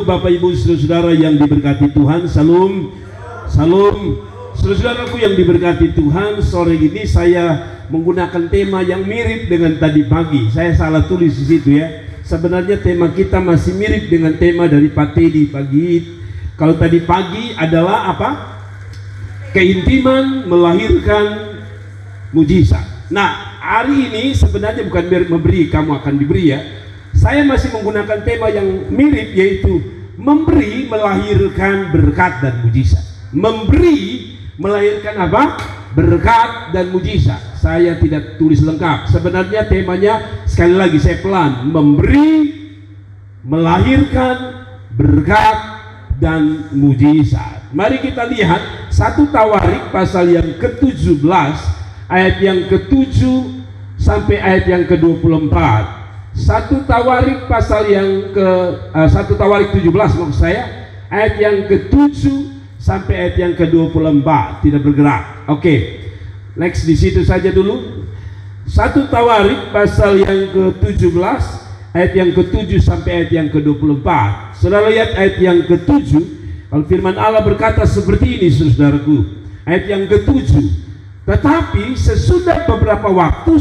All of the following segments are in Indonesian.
Bapak Ibu saudara-saudara yang diberkati Tuhan, salam, salam. Saudara-saudaraku yang diberkati Tuhan, sore ini saya menggunakan tema yang mirip dengan tadi pagi. Saya salah tulis di situ ya. Sebenarnya tema kita masih mirip dengan tema dari Pak Teddy pagi. Kalau tadi pagi adalah apa? Keintiman melahirkan mujizat. Nah, hari ini sebenarnya bukan memberi, kamu akan diberi ya. Saya masih menggunakan tema yang mirip, yaitu memberi melahirkan berkat dan mujizat. Memberi melahirkan apa? Berkat dan mujizat. Saya tidak tulis lengkap. Sebenarnya temanya, sekali lagi saya pelan, memberi melahirkan berkat dan mujizat. Mari kita lihat 1 Tawarik pasal yang ke-17 ayat yang ke-7 sampai ayat yang ke-24. 1 Tawarik pasal yang ke 1 Tawarik 17 maksud saya, ayat yang ke-7 sampai ayat yang ke-24. Tidak bergerak. Oke. Next di situ saja dulu. 1 Tawarik pasal yang ke-17 ayat yang ke-7 sampai ayat yang ke-24. Saudara lihat ayat yang ke-7. Kalau firman Allah berkata seperti ini, saudaraku. Ayat yang ke-7. Tetapi sesudah beberapa waktu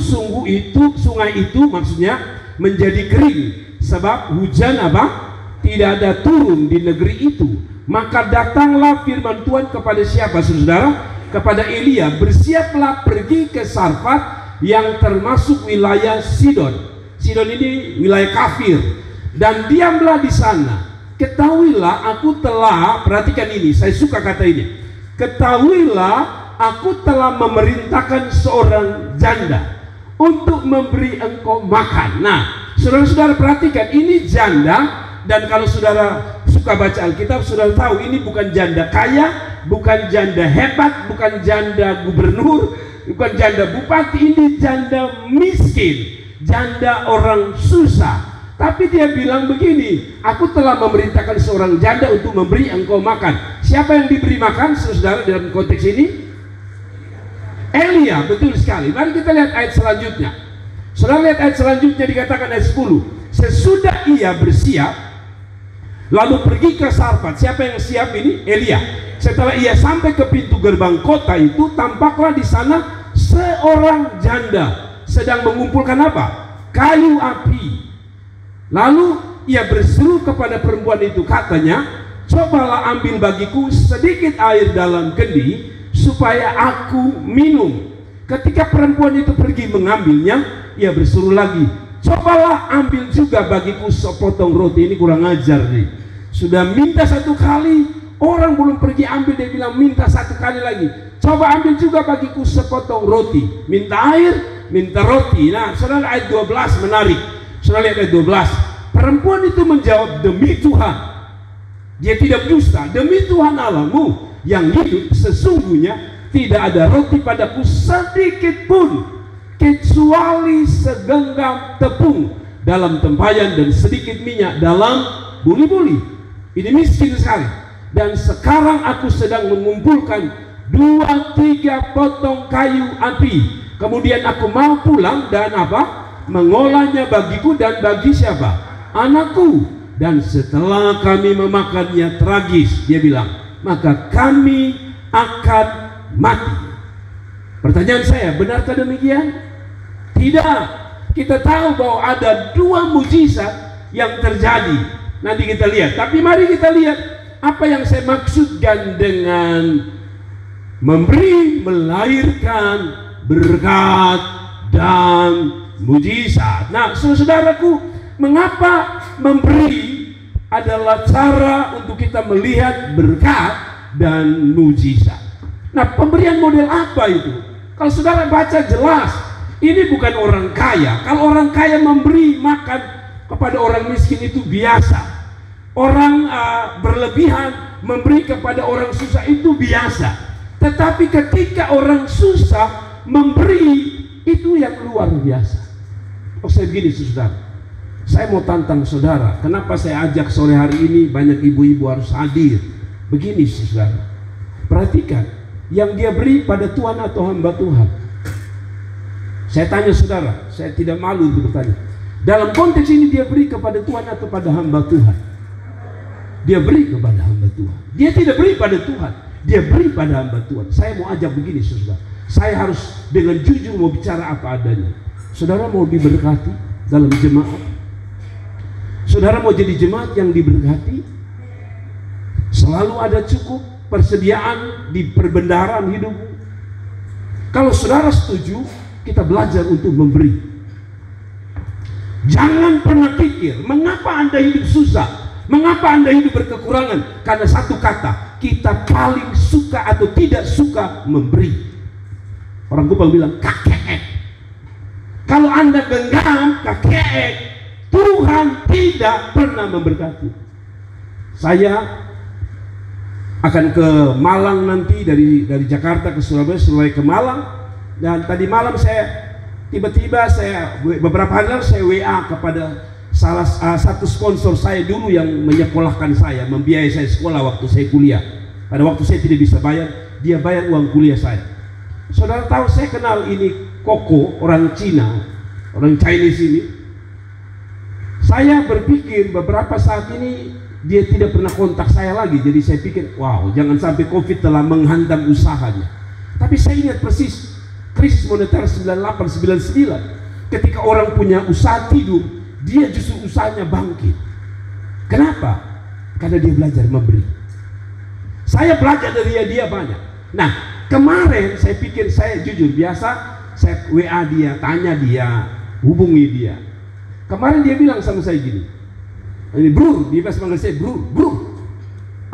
sungai itu maksudnya menjadi kering, sebab hujan apa? Tidak ada turun di negeri itu. Maka datanglah firman Tuhan kepada siapa, saudara? Kepada Elia, bersiaplah pergi ke Sarfat yang termasuk wilayah Sidon. Sidon ini wilayah kafir, dan diamlah di sana. Ketahuilah aku telah, perhatikan ini, saya suka kata ini. Ketahuilah aku telah memerintahkan seorang janda untuk memberi engkau makan. Nah, saudara-saudara perhatikan, ini janda. Dan kalau saudara suka baca Alkitab, saudara tahu ini bukan janda kaya, bukan janda hebat, bukan janda gubernur, bukan janda bupati. Ini janda miskin, janda orang susah. Tapi dia bilang begini, aku telah memerintahkan seorang janda untuk memberi engkau makan. Siapa yang diberi makan, saudara, dalam konteks ini? Elia, betul sekali. Mari kita lihat ayat selanjutnya. Saudara lihat ayat selanjutnya, dikatakan ayat 10. Sesudah ia bersiap, lalu pergi ke Sarfat. Siapa yang siap ini? Elia. Setelah ia sampai ke pintu gerbang kota itu, tampaklah di sana seorang janda sedang mengumpulkan apa? Kayu api. Lalu ia berseru kepada perempuan itu, katanya, cobalah ambil bagiku sedikit air dalam kendi supaya aku minum. Ketika perempuan itu pergi mengambilnya, ia bersuruh lagi, cobalah ambil juga bagiku sepotong roti. Ini kurang ajar nih. Sudah minta 1 kali, orang belum pergi ambil, dia bilang minta 1 kali lagi, coba ambil juga bagiku sepotong roti. Minta air, minta roti. Nah, saudara, ayat 12 menarik. Saudara lihat ayat 12. Perempuan itu menjawab, demi Tuhan, dia tidak dusta, demi Tuhan Allahmu yang hidup, sesungguhnya tidak ada roti padaku sedikit pun kecuali segenggam tepung dalam tempayan dan sedikit minyak dalam buli-buli. Ini miskin sekali. Dan sekarang aku sedang mengumpulkan 2-3 potong kayu api. Kemudian aku mau pulang dan apa? Mengolahnya bagiku dan bagi siapa? Anakku. Dan setelah kami memakannya, tragis, dia bilang, maka kami akan mati. Pertanyaan saya, benarkah demikian? Tidak. Kita tahu bahwa ada 2 mujizat yang terjadi. Nanti kita lihat. Tapi mari kita lihat apa yang saya maksudkan dengan memberi melahirkan berkat dan mujizat. Nah, saudaraku, mengapa memberi adalah cara untuk kita melihat berkat dan mujizat? Nah, pemberian model apa itu? Kalau saudara baca jelas, ini bukan orang kaya. Kalau orang kaya memberi makan kepada orang miskin itu biasa. Orang berlebihan memberi kepada orang susah itu biasa. Tetapi ketika orang susah memberi, itu yang luar biasa. Oh, saya begini, saudara. Saya mau tantang saudara. Kenapa saya ajak sore hari ini banyak ibu-ibu harus hadir? Begini, saudara. Perhatikan, yang dia beri pada Tuhan atau hamba Tuhan? Saya tanya saudara, saya tidak malu untuk bertanya. Dalam konteks ini dia beri kepada Tuhan atau pada hamba Tuhan? dia beri kepada hamba Tuhan. Dia tidak beri pada Tuhan, dia beri pada hamba Tuhan. Saya mau ajak begini saudara, saya harus dengan jujur mau bicara apa adanya. Saudara mau diberkati dalam jemaat, saudara mau jadi jemaat yang diberkati, selalu ada cukup persediaan di perbendaharaan hidupmu. Kalau saudara setuju, kita belajar untuk memberi. Jangan pernah pikir mengapa Anda hidup susah, mengapa Anda hidup berkekurangan. Karena satu kata, kita paling suka atau tidak suka memberi. Orang Kupang bilang kakek. Kalau Anda genggam kakek, Tuhan tidak pernah memberkati. Saya akan ke Malang nanti, dari Jakarta ke Surabaya ke Malang. Dan tadi malam tiba-tiba beberapa hari lalu saya WA kepada salah satu sponsor saya dulu yang menyekolahkan saya, membiayai saya sekolah waktu saya kuliah. Pada waktu saya tidak bisa bayar, dia bayar uang kuliah saya. Saudara tahu, saya kenal ini Koko, orang Cina, orang Chinese ini. Saya berpikir beberapa saat ini dia tidak pernah kontak saya lagi. Jadi saya pikir, wow, jangan sampai COVID telah menghantam usahanya. Tapi saya ingat persis krisis moneter 98-99. Ketika orang punya usaha tidur, dia justru usahanya bangkit. Kenapa? Karena dia belajar memberi. Saya belajar dari dia banyak. Nah, kemarin saya pikir, saya jujur biasa, saya WA dia, tanya dia, hubungi dia. Kemarin dia bilang sama saya gini, ini bro, dia pas panggil saya bro,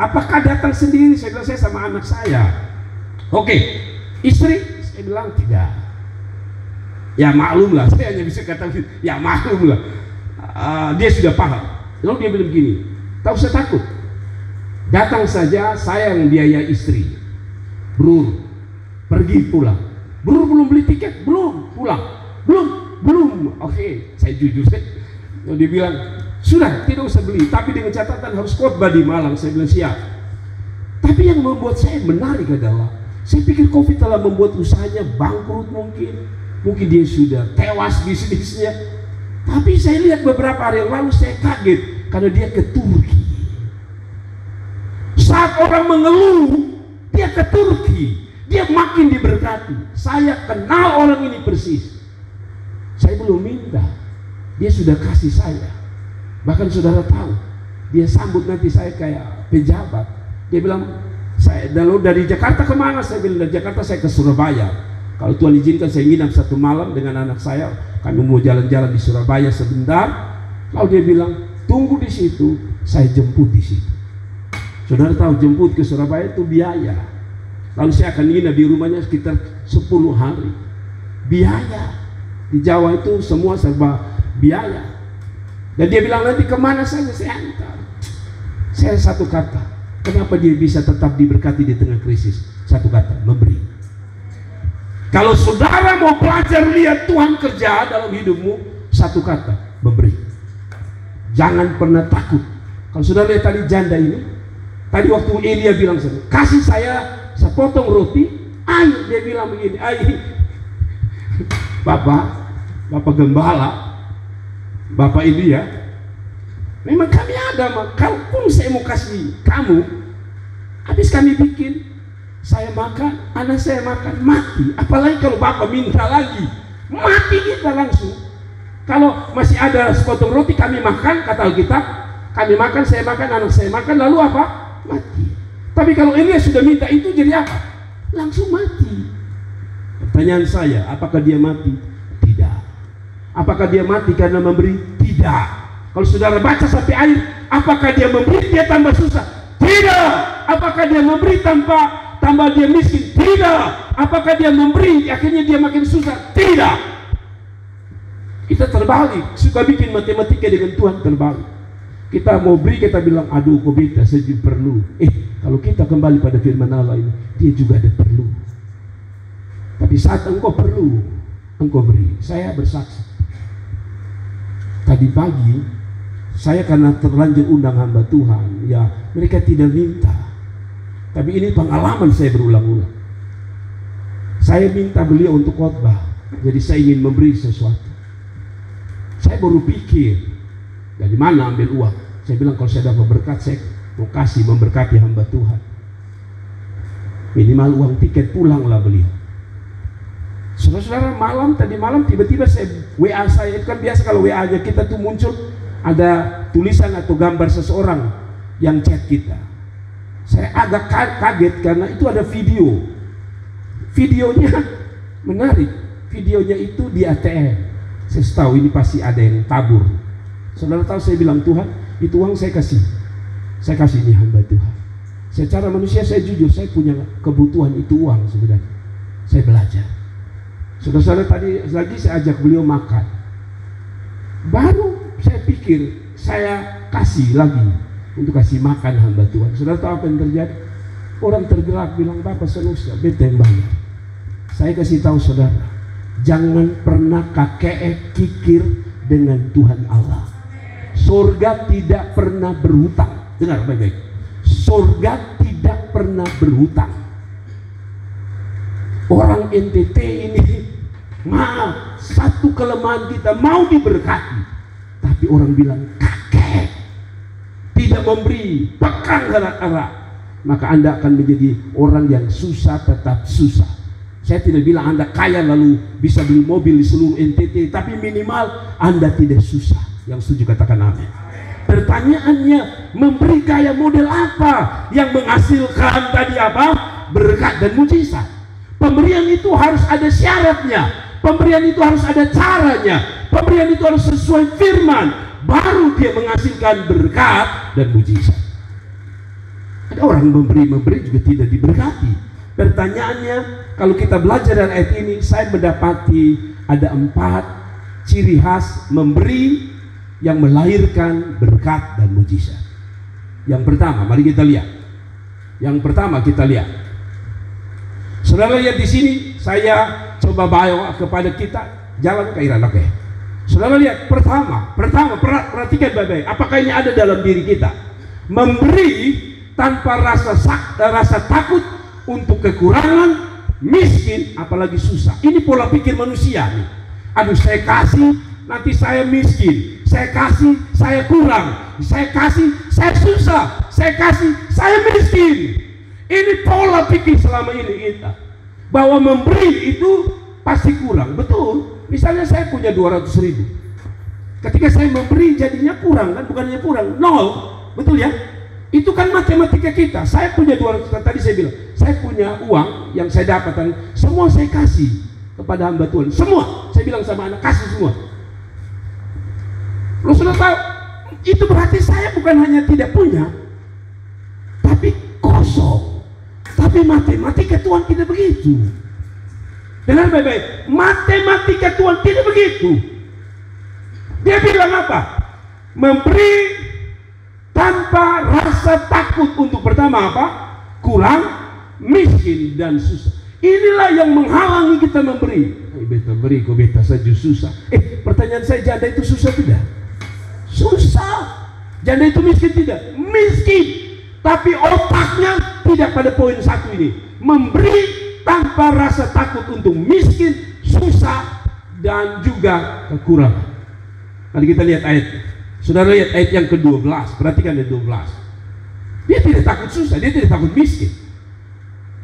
apakah datang sendiri? Saya bilang, saya sama anak saya. Oke, istri? Saya bilang tidak. Ya maklum lah, saya hanya bisa kata ya maklum lah. Dia sudah paham. Lalu dia bilang begini, tak usah takut, datang saja, saya yang biaya istri. Bro, pergi pulang. Bro, belum beli tiket? Belum. Pulang? Belum. Oke, saya jujur. Lalu dia bilang, sudah, tidak usah beli, tapi dengan catatan harus khotbah di Malang. Saya bilang siap. Tapi yang membuat saya menarik adalah, saya pikir COVID telah membuat usahanya bangkrut mungkin dia sudah tewas bisnisnya. Tapi saya lihat beberapa hari yang lalu, saya kaget karena dia ke Turki. Saat orang mengeluh, dia ke Turki, dia makin diberkati. Saya kenal orang ini persis. Saya belum minta, dia sudah kasih saya. Bahkan saudara tahu, dia sambut nanti saya kayak pejabat. Dia bilang, saya dari Jakarta kemana? Saya bilang, dari Jakarta saya ke Surabaya. Kalau Tuhan izinkan saya nginap satu malam dengan anak saya. Kami mau jalan-jalan di Surabaya sebentar. Lalu dia bilang, tunggu di situ, saya jemput di situ. Saudara tahu, jemput ke Surabaya itu biaya. Lalu saya akan nginap di rumahnya sekitar 10 hari. Biaya. Di Jawa itu semua serba biaya. Dan dia bilang, nanti kemana saja saya antar. Saya satu kata, kenapa dia bisa tetap diberkati di tengah krisis? Satu kata, memberi. Kalau saudara mau belajar lihat Tuhan kerja dalam hidupmu, satu kata, memberi. Jangan pernah takut. Kalau saudara lihat tadi janda ini, tadi waktu Elia bilang, kasih saya sepotong roti, ayo, dia bilang begini, ayo Bapak Gembala, Bapak ini ya, memang kami ada, kalaupun saya mau kasih kamu, habis kami bikin, saya makan, anak saya makan, mati. Apalagi kalau Bapak minta lagi, mati kita langsung. Kalau masih ada sepotong roti kami makan, kata Alkitab, kami makan, saya makan, anak saya makan, lalu apa? Mati. Tapi kalau Elia sudah minta itu, jadi apa? Langsung mati. Pertanyaan saya, apakah dia mati? Tidak. Apakah dia mati karena memberi? Tidak. Kalau saudara baca sampai akhir, apakah dia memberi dia tambah susah? Tidak. Apakah dia memberi tambah dia miskin? Tidak. Apakah dia memberi akhirnya dia makin susah? Tidak. Kita terbalik, suka bikin matematika dengan Tuhan terbalik. Kita mau beri, kita bilang, aduh kok beda, saya juga perlu. Kalau kita kembali pada firman Allah ini, dia juga ada perlu. Tapi saat engkau perlu, engkau beri. Saya bersaksi, tadi pagi saya karena terlanjur undang hamba Tuhan, ya mereka tidak minta, tapi ini pengalaman saya berulang-ulang. Saya minta beliau untuk khotbah, jadi saya ingin memberi sesuatu. Saya baru pikir, dari mana ambil uang? Saya bilang, kalau saya dapat berkat, saya mau kasih memberkati hamba Tuhan. Minimal uang tiket pulanglah beliau. Saudara-saudara, tadi malam tiba-tiba WA saya, itu kan biasa kalau WA-nya kita tuh muncul ada tulisan atau gambar seseorang yang chat kita. Saya agak kaget karena itu ada videonya menarik. Videonya itu di ATM. Saya tahu ini pasti ada yang tabur. Saudara tahu, saya bilang, Tuhan, itu uang saya kasih ini hamba Tuhan. Secara manusia saya jujur, saya punya kebutuhan itu uang sebenarnya. Saya belajar. Saudara-saudara, tadi lagi saya ajak beliau makan. Baru saya pikir saya kasih lagi untuk kasih makan hamba Tuhan. Saudara tahu apa yang terjadi? Orang tergerak bilang, Bapak Sanusi, beta yang bayar. Saya kasih tahu saudara, jangan pernah kikir dengan Tuhan Allah. Surga tidak pernah berhutang. Dengar baik-baik. Surga tidak pernah berhutang. Orang NTT ini, maaf, satu kelemahan kita, mau diberkati, tapi orang bilang kakek, tidak memberi, pegang erat-erat, maka Anda akan menjadi orang yang susah tetap susah. Saya tidak bilang Anda kaya lalu bisa beli mobil di seluruh NTT, tapi minimal Anda tidak susah. Yang setuju katakan amin. Pertanyaannya, memberi gaya model apa yang menghasilkan tadi apa? Berkat dan mujizat. Pemberian itu harus ada syaratnya. Pemberian itu harus ada caranya. Pemberian itu harus sesuai firman. Baru dia menghasilkan berkat dan mujizat. Ada orang memberi juga tidak diberkati. Pertanyaannya, kalau kita belajar dari ayat ini, saya mendapati ada 4 ciri khas memberi yang melahirkan berkat dan mujizat. Yang pertama, mari kita lihat. Yang pertama kita lihat. Saudara lihat di sini, saya coba bawa kepada kita jalan ke Iran, oke. Saudara lihat, pertama, perhatikan baik-baik. Apakah ini ada dalam diri kita? Memberi tanpa rasa takut untuk kekurangan, miskin, apalagi susah. Ini pola pikir manusia nih. Aduh, saya kasih, nanti saya miskin. Saya kasih, saya kurang. Saya kasih, saya susah. Saya kasih, saya miskin. Ini pola pikir selama ini kita. Bahwa memberi itu pasti kurang. Betul. Misalnya saya punya 200.000. Ketika saya memberi jadinya kurang kan? Bukannya kurang, 0. Betul ya? Itu kan matematika kita. Saya punya 200, tadi saya bilang, saya punya uang yang saya dapat tadi, semua saya kasih kepada hamba Tuhan. Semua. Saya bilang sama anak, kasih semua. Lo sudah tahu, itu berarti saya bukan hanya tidak punya, tapi kosong. Tapi matematika Tuhan tidak begitu. Dengar baik-baik, matematika Tuhan tidak begitu. Dia bilang apa? Memberi tanpa rasa takut untuk pertama apa? Kurang, miskin, dan susah. Inilah yang menghalangi kita memberi. Beta beri, kok beta saja susah. Pertanyaan saya, janda itu susah tidak? Susah. Janda itu miskin tidak? Miskin. Tapi otaknya tidak pada poin satu ini. Memberi tanpa rasa takut untuk miskin, susah, dan juga kekurangan. Mari kita lihat ayat. Saudara lihat ayat yang ke-12. Perhatikan ayat 12. Dia tidak takut susah, dia tidak takut miskin.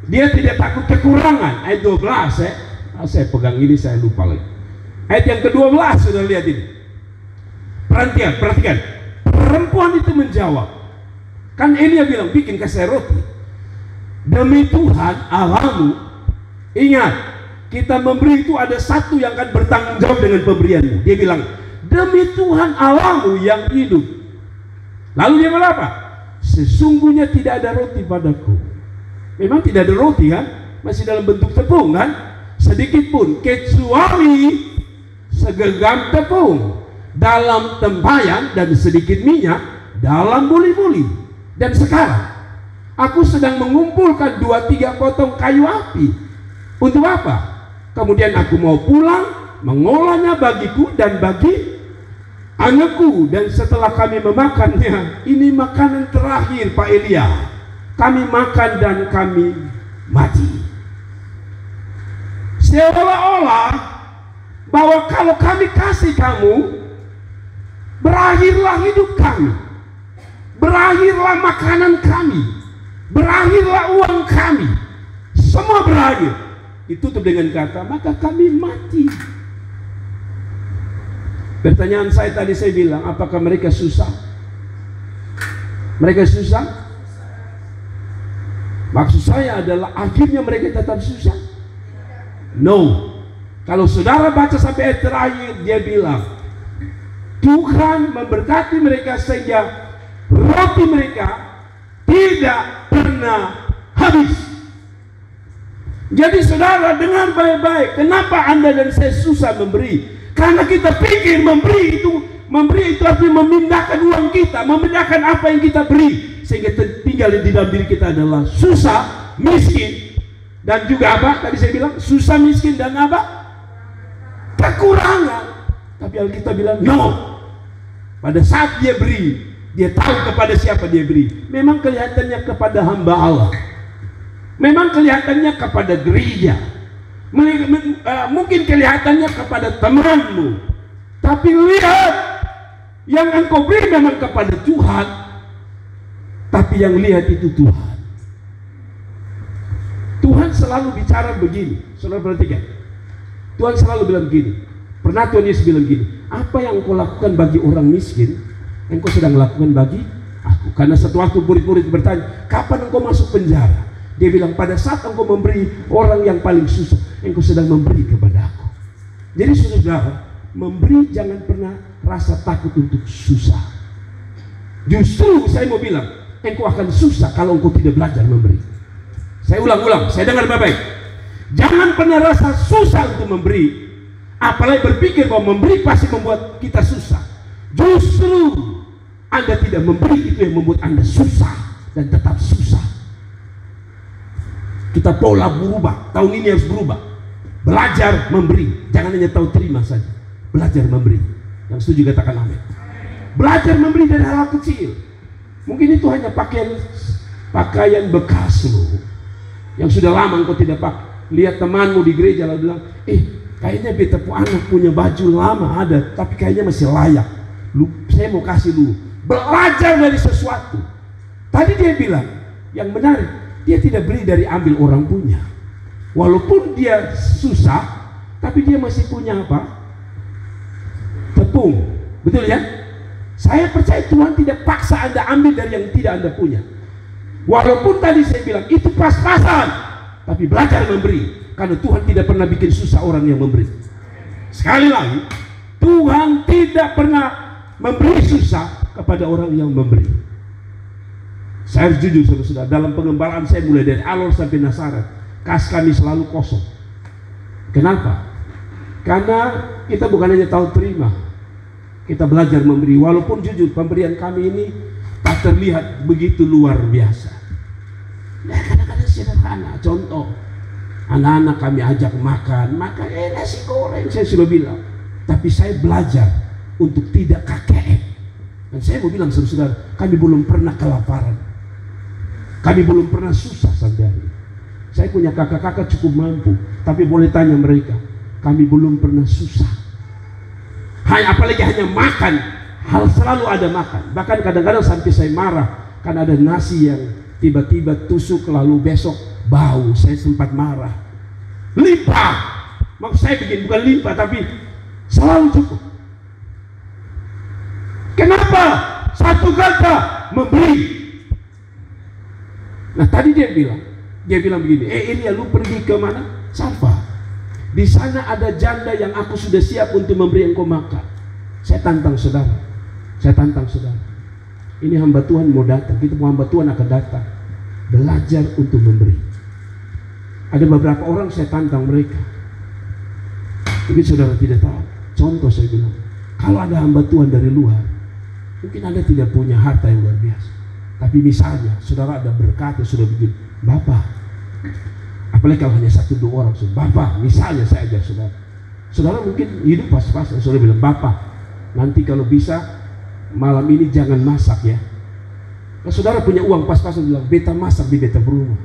Dia tidak takut kekurangan. Ayat 12 saya pegang ini, saya lupa lagi. Ayat yang ke-12, saudara lihat ini. Perhatikan. Perempuan itu menjawab. Kan Elia bilang, bikin kasih roti. Demi Tuhan Allahmu, ingat, kita memberi itu ada satu yang akan bertanggung jawab dengan pemberianmu. Dia bilang, demi Tuhan Allahmu yang hidup. Lalu dia bilang apa? Sesungguhnya tidak ada roti padaku. Memang tidak ada roti kan? Masih dalam bentuk tepung kan? Sedikit pun, kecuali segenggam tepung dalam tempayan dan sedikit minyak dalam buli-buli. Dan sekarang aku sedang mengumpulkan 2-3 potong kayu api. Untuk apa? Kemudian aku mau pulang, mengolahnya bagiku dan bagi anakku. Dan setelah kami memakannya, ini makanan terakhir Pak Elia, kami makan dan kami mati. Seolah-olah bahwa kalau kami kasih kamu, berakhirlah hidup kami, berakhirlah makanan kami, berakhirlah uang kami, semua berakhir. Ditutup dengan kata, maka kami mati. Pertanyaan saya tadi, saya bilang, apakah mereka susah? Mereka susah? Maksud saya adalah akhirnya mereka tetap susah? No. Kalau saudara baca sampai ayat terakhir, dia bilang Tuhan memberkati mereka sehingga roti mereka tidak pernah habis. Jadi saudara dengar baik-baik, kenapa Anda dan saya susah memberi? Karena kita pikir memberi itu artinya memindahkan uang kita, memindahkan apa yang kita beri, sehingga tinggal di dalam diri kita adalah susah, miskin, dan juga apa? Tadi saya bilang susah, miskin, dan apa? Kekurangan. Tapi Alkitab bilang no. Pada saat dia beri, dia tahu kepada siapa dia beri. Memang kelihatannya kepada hamba Allah, memang kelihatannya kepada gereja, mungkin kelihatannya kepada temanmu. Tapi lihat, yang engkau beri memang kepada Tuhan, tapi yang lihat itu Tuhan. Tuhan selalu bicara begini, saudara perhatikan. Tuhan selalu bilang begini. Pernah Tuhan Yesus bilang gini, apa yang engkau lakukan bagi orang miskin, engkau sedang lakukan bagi aku. Karena satu waktu murid-murid bertanya, kapan engkau masuk penjara? Dia bilang, pada saat engkau memberi orang yang paling susah, engkau sedang memberi kepada aku. Jadi saudara, memberi jangan pernah rasa takut untuk susah. Justru saya mau bilang, engkau akan susah kalau engkau tidak belajar memberi. Saya ulang-ulang, saya dengar baik-baik. Jangan pernah rasa susah untuk memberi, apalagi berpikir bahwa memberi pasti membuat kita susah. Justru Anda tidak memberi, itu yang membuat Anda susah dan tetap susah. Kita pola berubah, tahun ini harus berubah. Belajar memberi, jangan hanya tahu terima saja. Belajar memberi. Yang setuju katakan amin. Belajar memberi dari hal kecil. Mungkin itu hanya pakaian bekas lo, yang sudah lama engkau tidak pakai. Lihat temanmu di gereja lalu bilang, kayaknya beta anak punya baju lama ada, tapi kayaknya masih layak. Saya mau kasih lu. Belajar dari sesuatu. Tadi dia bilang, yang menarik, dia tidak beli dari ambil orang punya. Walaupun dia susah, tapi dia masih punya apa? Tepung. Betul ya? Saya percaya Tuhan tidak paksa Anda ambil dari yang tidak Anda punya. Walaupun tadi saya bilang itu pas-pasan, tapi belajar memberi, karena Tuhan tidak pernah bikin susah orang yang memberi. Sekali lagi, Tuhan tidak pernah memberi susah kepada orang yang memberi. Saya harus jujur saudara, dalam pengembalaan saya mulai dari Alor sampai Nasaret, kas kami selalu kosong. Kenapa? Karena kita bukan hanya tahu terima, kita belajar memberi. Walaupun jujur pemberian kami ini tak terlihat begitu luar biasa. Nah, kadang-kadang sederhana. Contoh, anak-anak kami ajak makan nasi goreng, saya sudah bilang. Tapi saya belajar untuk tidak KKM. Dan saya mau bilang saudara, kami belum pernah kelaparan, kami belum pernah susah sampai hari ini. Saya punya kakak-kakak cukup mampu, tapi boleh tanya mereka, kami belum pernah susah. Apalagi hanya makan, hal selalu ada makan. Bahkan kadang-kadang sampai saya marah karena ada nasi yang tiba-tiba tusuk lalu besok bau. Saya sempat marah. Limpah, maksud saya bikin bukan limpah, tapi selalu cukup. Kenapa? Satu kata, memberi. Nah tadi dia bilang begini, Elia, lu pergi ke mana? Sarfa. Di sana ada janda yang aku sudah siap untuk memberi engkau makan. Saya tantang saudara. Ini hamba Tuhan mau datang, kita mau hamba Tuhan akan datang. Belajar untuk memberi. Ada beberapa orang saya tantang mereka. Mungkin saudara tidak tahu. Contoh saya bilang, kalau ada hamba Tuhan dari luar, mungkin Anda tidak punya harta yang luar biasa. Tapi misalnya, saudara ada berkat yang sudah bikin, Bapak, apalagi kalau hanya 1-2 orang, Bapak, misalnya saya ajar saudara. Saudara mungkin hidup pas-pasan, saudara bilang, Bapak, nanti kalau bisa malam ini jangan masak ya. Nah, saudara punya uang pas-pasan bilang, beta masak di beta berumah.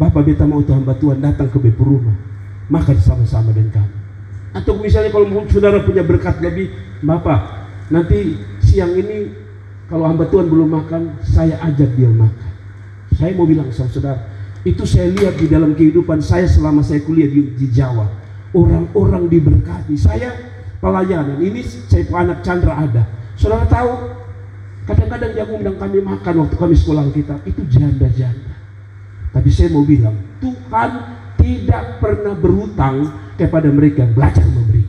Bapak, beta mau tuh hamba Tuhan datang ke beta berumah, makan sama-sama dengan kamu. Atau misalnya kalau saudara punya berkat lebih, Bapak, nanti siang ini kalau hamba Tuhan belum makan, saya ajak dia makan. Saya mau bilang sama saudara, itu saya lihat di dalam kehidupan saya selama saya kuliah di Jawa. Orang-orang diberkati. Saya pelayanan, ini saya anak Chandra ada. Saudara tahu, kadang-kadang yang undang kami makan waktu kami sekolah kita, itu janda-janda. Tapi saya mau bilang, Tuhan tidak pernah berhutang kepada mereka belajar memberi.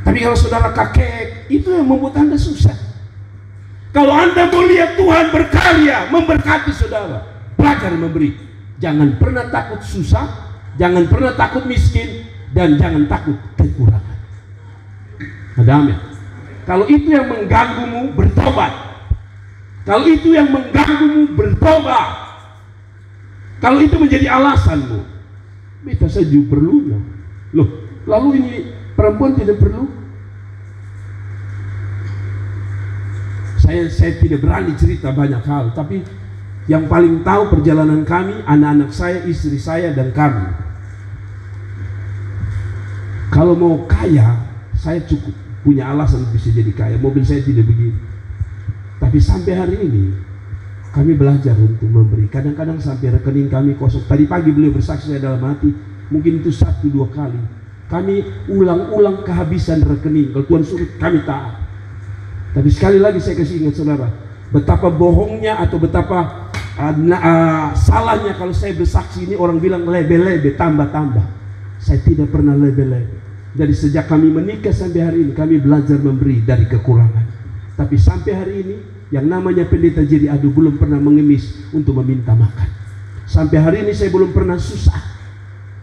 Tapi kalau saudara kakek, itu yang membuat Anda susah. Kalau Anda mau lihat Tuhan berkarya, memberkati saudara, belajar memberi. Jangan pernah takut susah, jangan pernah takut miskin, dan jangan takut kekurangan. Amin. Kalau itu yang mengganggumu, bertobat. Kalau itu yang mengganggumu, bertobat. Kalau itu menjadi alasanmu, minta saja perlunya. Loh, lalu ini perempuan tidak perlu? Saya tidak berani cerita banyak hal, tapi yang paling tahu perjalanan kami, anak-anak saya, istri saya, dan kami. Kalau mau kaya, saya cukup punya alasan bisa jadi kaya. Mobil saya tidak begitu. Tapi sampai hari ini kami belajar untuk memberi. Kadang-kadang sampai rekening kami kosong. Tadi pagi beliau bersaksi saya dalam hati, mungkin itu 1-2 kali. Kami ulang-ulang kehabisan rekening. Kalau Tuhan suruh kami taat. Tapi sekali lagi saya kasih ingat saudara, betapa bohongnya atau betapa salahnya kalau saya bersaksi ini orang bilang lebe-lebe, tambah-tambah. Saya tidak pernah lebe-lebe. Dari sejak kami menikah sampai hari ini kami belajar memberi dari kekurangan. Tapi sampai hari ini yang namanya pendeta Jerry Adu belum pernah mengemis untuk meminta makan. Sampai hari ini saya belum pernah susah.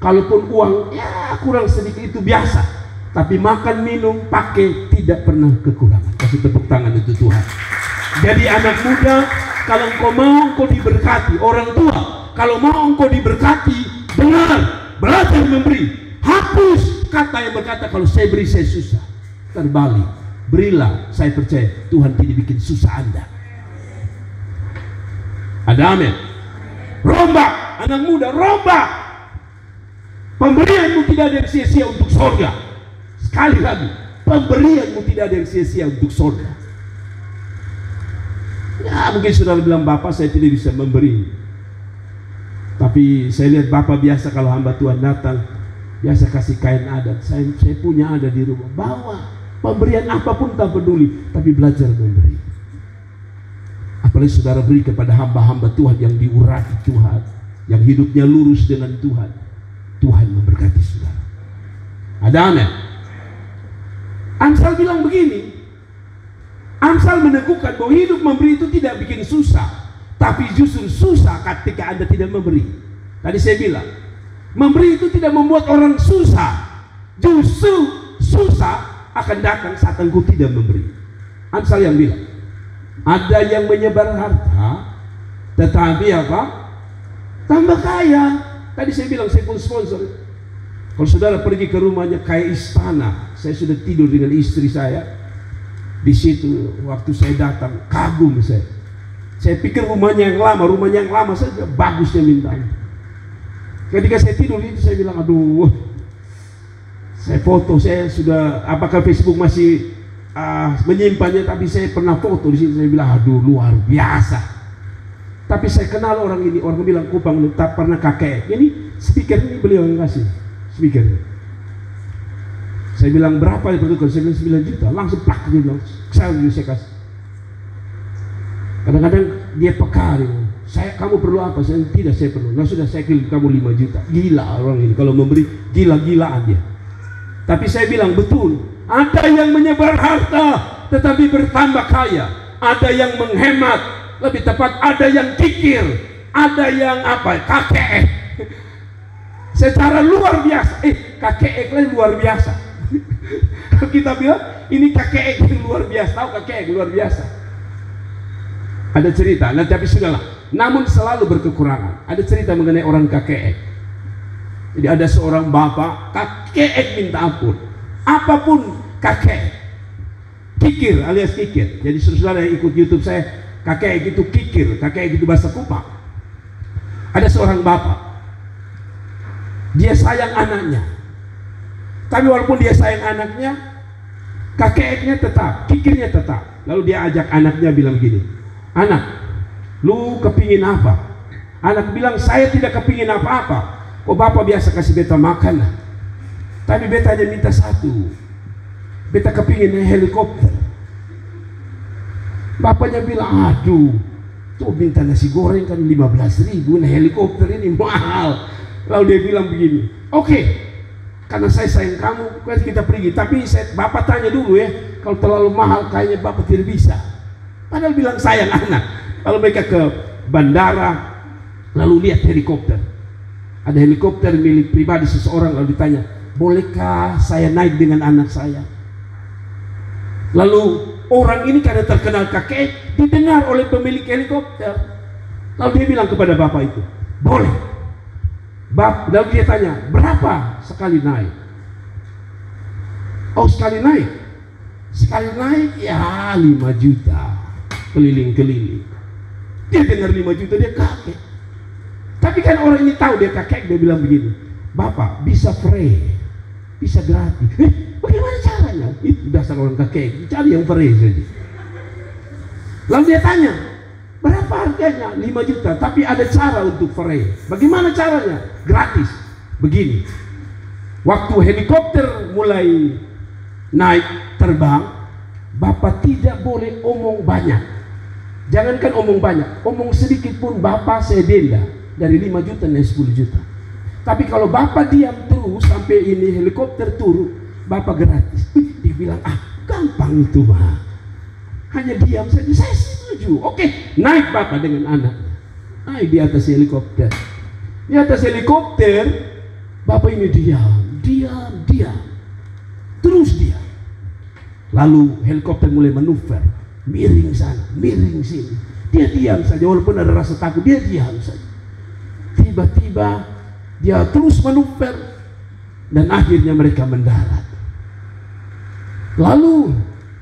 Kalaupun uang ya kurang sedikit itu biasa. Tapi makan, minum, pakai tidak pernah kekurangan. Kasih tepuk tangan untuk Tuhan. Jadi anak muda, kalau engkau mau engkau diberkati. Orang tua, kalau mau engkau diberkati, dengar, belajar memberi. Hapus kata yang berkata kalau saya beri saya susah. Terbalik, berilah, saya percaya Tuhan tidak bikin susah Anda. Ada amin. Rombak, anak muda, rombak. Pemberianmu tidak ada yang sia-sia untuk surga. Sekali lagi, pemberianmu tidak ada yang sia-sia untuk surga. Ya mungkin saudara bilang, Bapak saya tidak bisa memberi. Tapi saya lihat Bapak biasa kalau hamba Tuhan datang, biasa kasih kain adat. Saya punya ada di rumah. Bawa pemberian apapun tak peduli, tapi belajar memberi. Apalagi saudara beri kepada hamba-hamba Tuhan yang diurapi Tuhan, yang hidupnya lurus dengan Tuhan. Tuhan memberkati saudara. Ada amin. Amsal bilang begini, Amsal meneguhkan bahwa hidup memberi itu tidak bikin susah, tapi justru susah ketika Anda tidak memberi. Tadi saya bilang, memberi itu tidak membuat orang susah, justru susah akan datang saat engkau tidak memberi. Amsal yang bilang, ada yang menyebar harta, tetapi apa? Tambah kaya. Tadi saya bilang saya pun sponsor. Kalau saudara pergi ke rumahnya kayak istana, saya sudah tidur dengan istri saya di situ. Waktu saya datang, kagum saya. Saya pikir rumahnya yang lama saja bagusnya minta. Ketika saya tidur itu saya bilang, aduh, saya foto, saya sudah, apakah Facebook masih menyimpannya? Tapi saya pernah foto di situ. Saya bilang, aduh, luar biasa. Tapi saya kenal orang ini. Orang bilang, Kupang tak pernah kakek. Ini speaker ini beliau yang kasih. Speaker. Saya bilang berapa ya pertukaran? Saya bilang 9 juta. Langsung plak dia bilang, saya kasih. Kadang-kadang dia peka. Kamu perlu apa? Saya tidak, saya perlu. Nah sudah saya kirim kamu 5 juta. Gila orang ini kalau memberi, gila-gilaan dia. Tapi saya bilang betul. Ada yang menyebar harta tetapi bertambah kaya. Ada yang menghemat, lebih tepat ada yang kikir, ada yang apa? Kakek. Secara luar biasa. Kakek luar biasa. Kita bilang ini kakek yang luar biasa. Tahu kakek yang luar biasa? Ada cerita. Nah tapi sudahlah. Namun selalu berkekurangan. Ada cerita mengenai orang kakek. Jadi ada seorang bapak kakek minta ampun. Apapun kakek. Kikir alias kikir. Jadi saudara yang ikut YouTube saya, kakek itu kikir, kakek itu bahasa Kupang. Ada seorang bapak. Dia sayang anaknya. Tapi walaupun dia sayang anaknya, kakeknya tetap, kikirnya tetap. Lalu dia ajak anaknya bilang gini, anak, lu kepingin apa? Anak bilang, saya tidak kepingin apa-apa. Kok bapak biasa kasih beta makan? Tapi beta hanya minta satu. Beta kepingin helikopter. Bapaknya bilang, aduh, tuh minta nasi goreng kan 15.000, nah helikopter ini mahal. Lalu dia bilang begini, oke, karena saya sayang kamu, kita pergi. Tapi bapak tanya dulu ya, kalau terlalu mahal kayaknya bapak tidak bisa. Padahal bilang sayang anak. Lalu mereka ke bandara, lalu lihat helikopter. Ada helikopter milik pribadi seseorang, lalu ditanya, bolehkah saya naik dengan anak saya? Lalu orang ini karena terkenal kakek, didengar oleh pemilik helikopter. Lalu dia bilang kepada bapak itu, boleh. Lalu dia tanya, berapa sekali naik? Oh, sekali naik? Sekali naik ya 5 juta. Keliling-keliling. Dia dengar 5 juta, dia kaget. Tapi kan orang ini tahu dia kakek, dia bilang begini, bapak bisa free, bisa gratis. Bagaimana caranya? Itu dasar orang kakek, cari yang free saja. Lalu dia tanya, berapa harganya? 5 juta, tapi ada cara untuk free. Bagaimana caranya? Gratis. Begini, waktu helikopter mulai naik terbang, bapak tidak boleh omong banyak. Jangankan omong banyak, omong sedikit pun bapak saya denda. Dari 5 juta naik 10 juta. Tapi kalau bapak diam terus sampai ini helikopter turun, bapak gratis. Dia bilang, gampang itu mah, hanya diam saja. Saya setuju. Oke, naik bapak dengan anak, naik di atas helikopter. Di atas helikopter bapak ini diam, terus diam. Lalu helikopter mulai manuver, miring sana, miring sini. Dia diam saja, walaupun ada rasa takut, dia diam saja. Tiba-tiba dia terus manuver dan akhirnya mereka mendarat. Lalu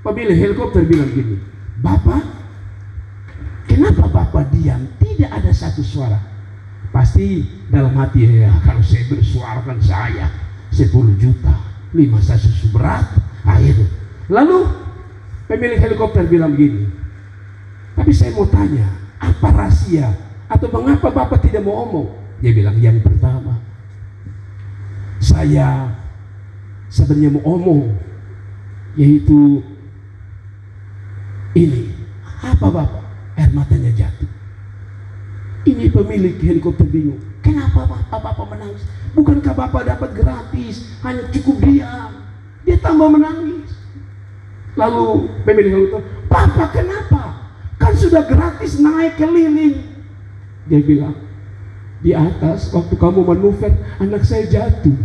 pemilik helikopter bilang gini, bapak, kenapa bapak diam? Tidak ada satu suara. Pasti dalam hati, ya kalau saya bersuara kan saya 10 juta, 5 saya berat. Akhirnya lalu pemilik helikopter bilang begini, tapi saya mau tanya, apa rahasia atau mengapa bapak tidak mau omong? Dia bilang, yang pertama, saya sebenarnya mau omong, yaitu ini. Apa bapak? Air matanya jatuh. Ini pemilik helikopter bingung, kenapa bapak menangis? Bukankah bapak dapat gratis, hanya cukup diam? Dia tambah menangis. Lalu pemilik helikopter, bapak kenapa? Kan sudah gratis naik keliling. Dia bilang, di atas waktu kamu manuver, anak saya jatuh.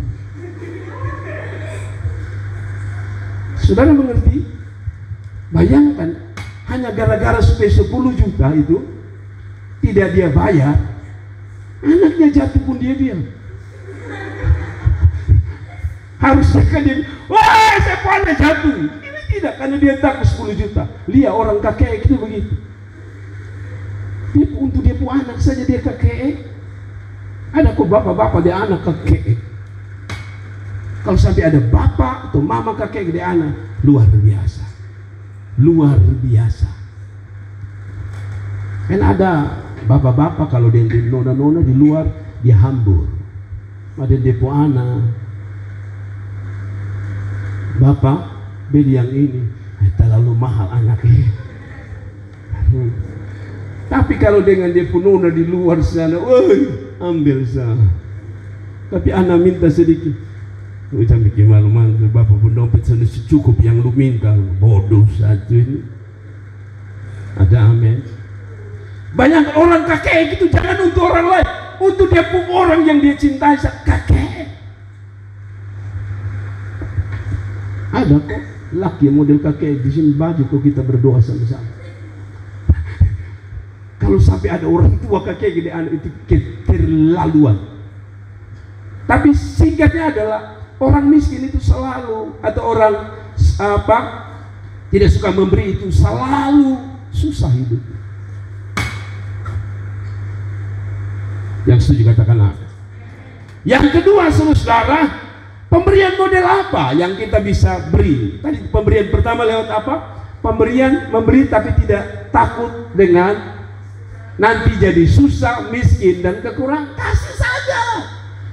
Saudara mengerti? Bayangkan, hanya gara-gara supaya 10 juta itu tidak dia bayar, anaknya jatuh pun dia diam. Harusnya kan dia, wah saya pandai jatuh. Ini tidak, karena dia takut 10 juta. Lihat orang kakek itu begitu. Dia untuk dia pun anak saja dia kakek. Ada kok bapak-bapak dia anak kakek. Kalau sampai ada bapak atau mama kakek dia anak, luar biasa. Luar biasa. Kan ada bapak-bapak kalau dia nona-nona di luar dia hambur. Ada dia pun anak. Bapak beli yang ini, terlalu mahal anaknya. Tapi kalau dengan dia pun nona di luar sana, woi, ambil sana. Tapi anak minta sedikit, jangan bikin malu-malu. Bapak pun dompet sana cukup yang lu minta. Bodoh satu ini. Ada amin. Banyak orang kakek gitu, jangan untuk orang lain, untuk dia pun orang yang dia cintai, kakek. Ada kok laki model kakek di sini baju kok kita berdoa sama-sama. Kalau sampai ada orang tua kakek gede anak itu keterlaluan. Tapi singkatnya adalah orang miskin itu selalu, atau orang tidak suka memberi itu selalu susah hidup. Yang setuju katakan apa? Yang kedua, saudara, pemberian model apa yang kita bisa beri? Tadi pemberian pertama lewat apa? Pemberian memberi tapi tidak takut dengan nanti jadi susah, miskin, dan kekurangan. Kasih saja.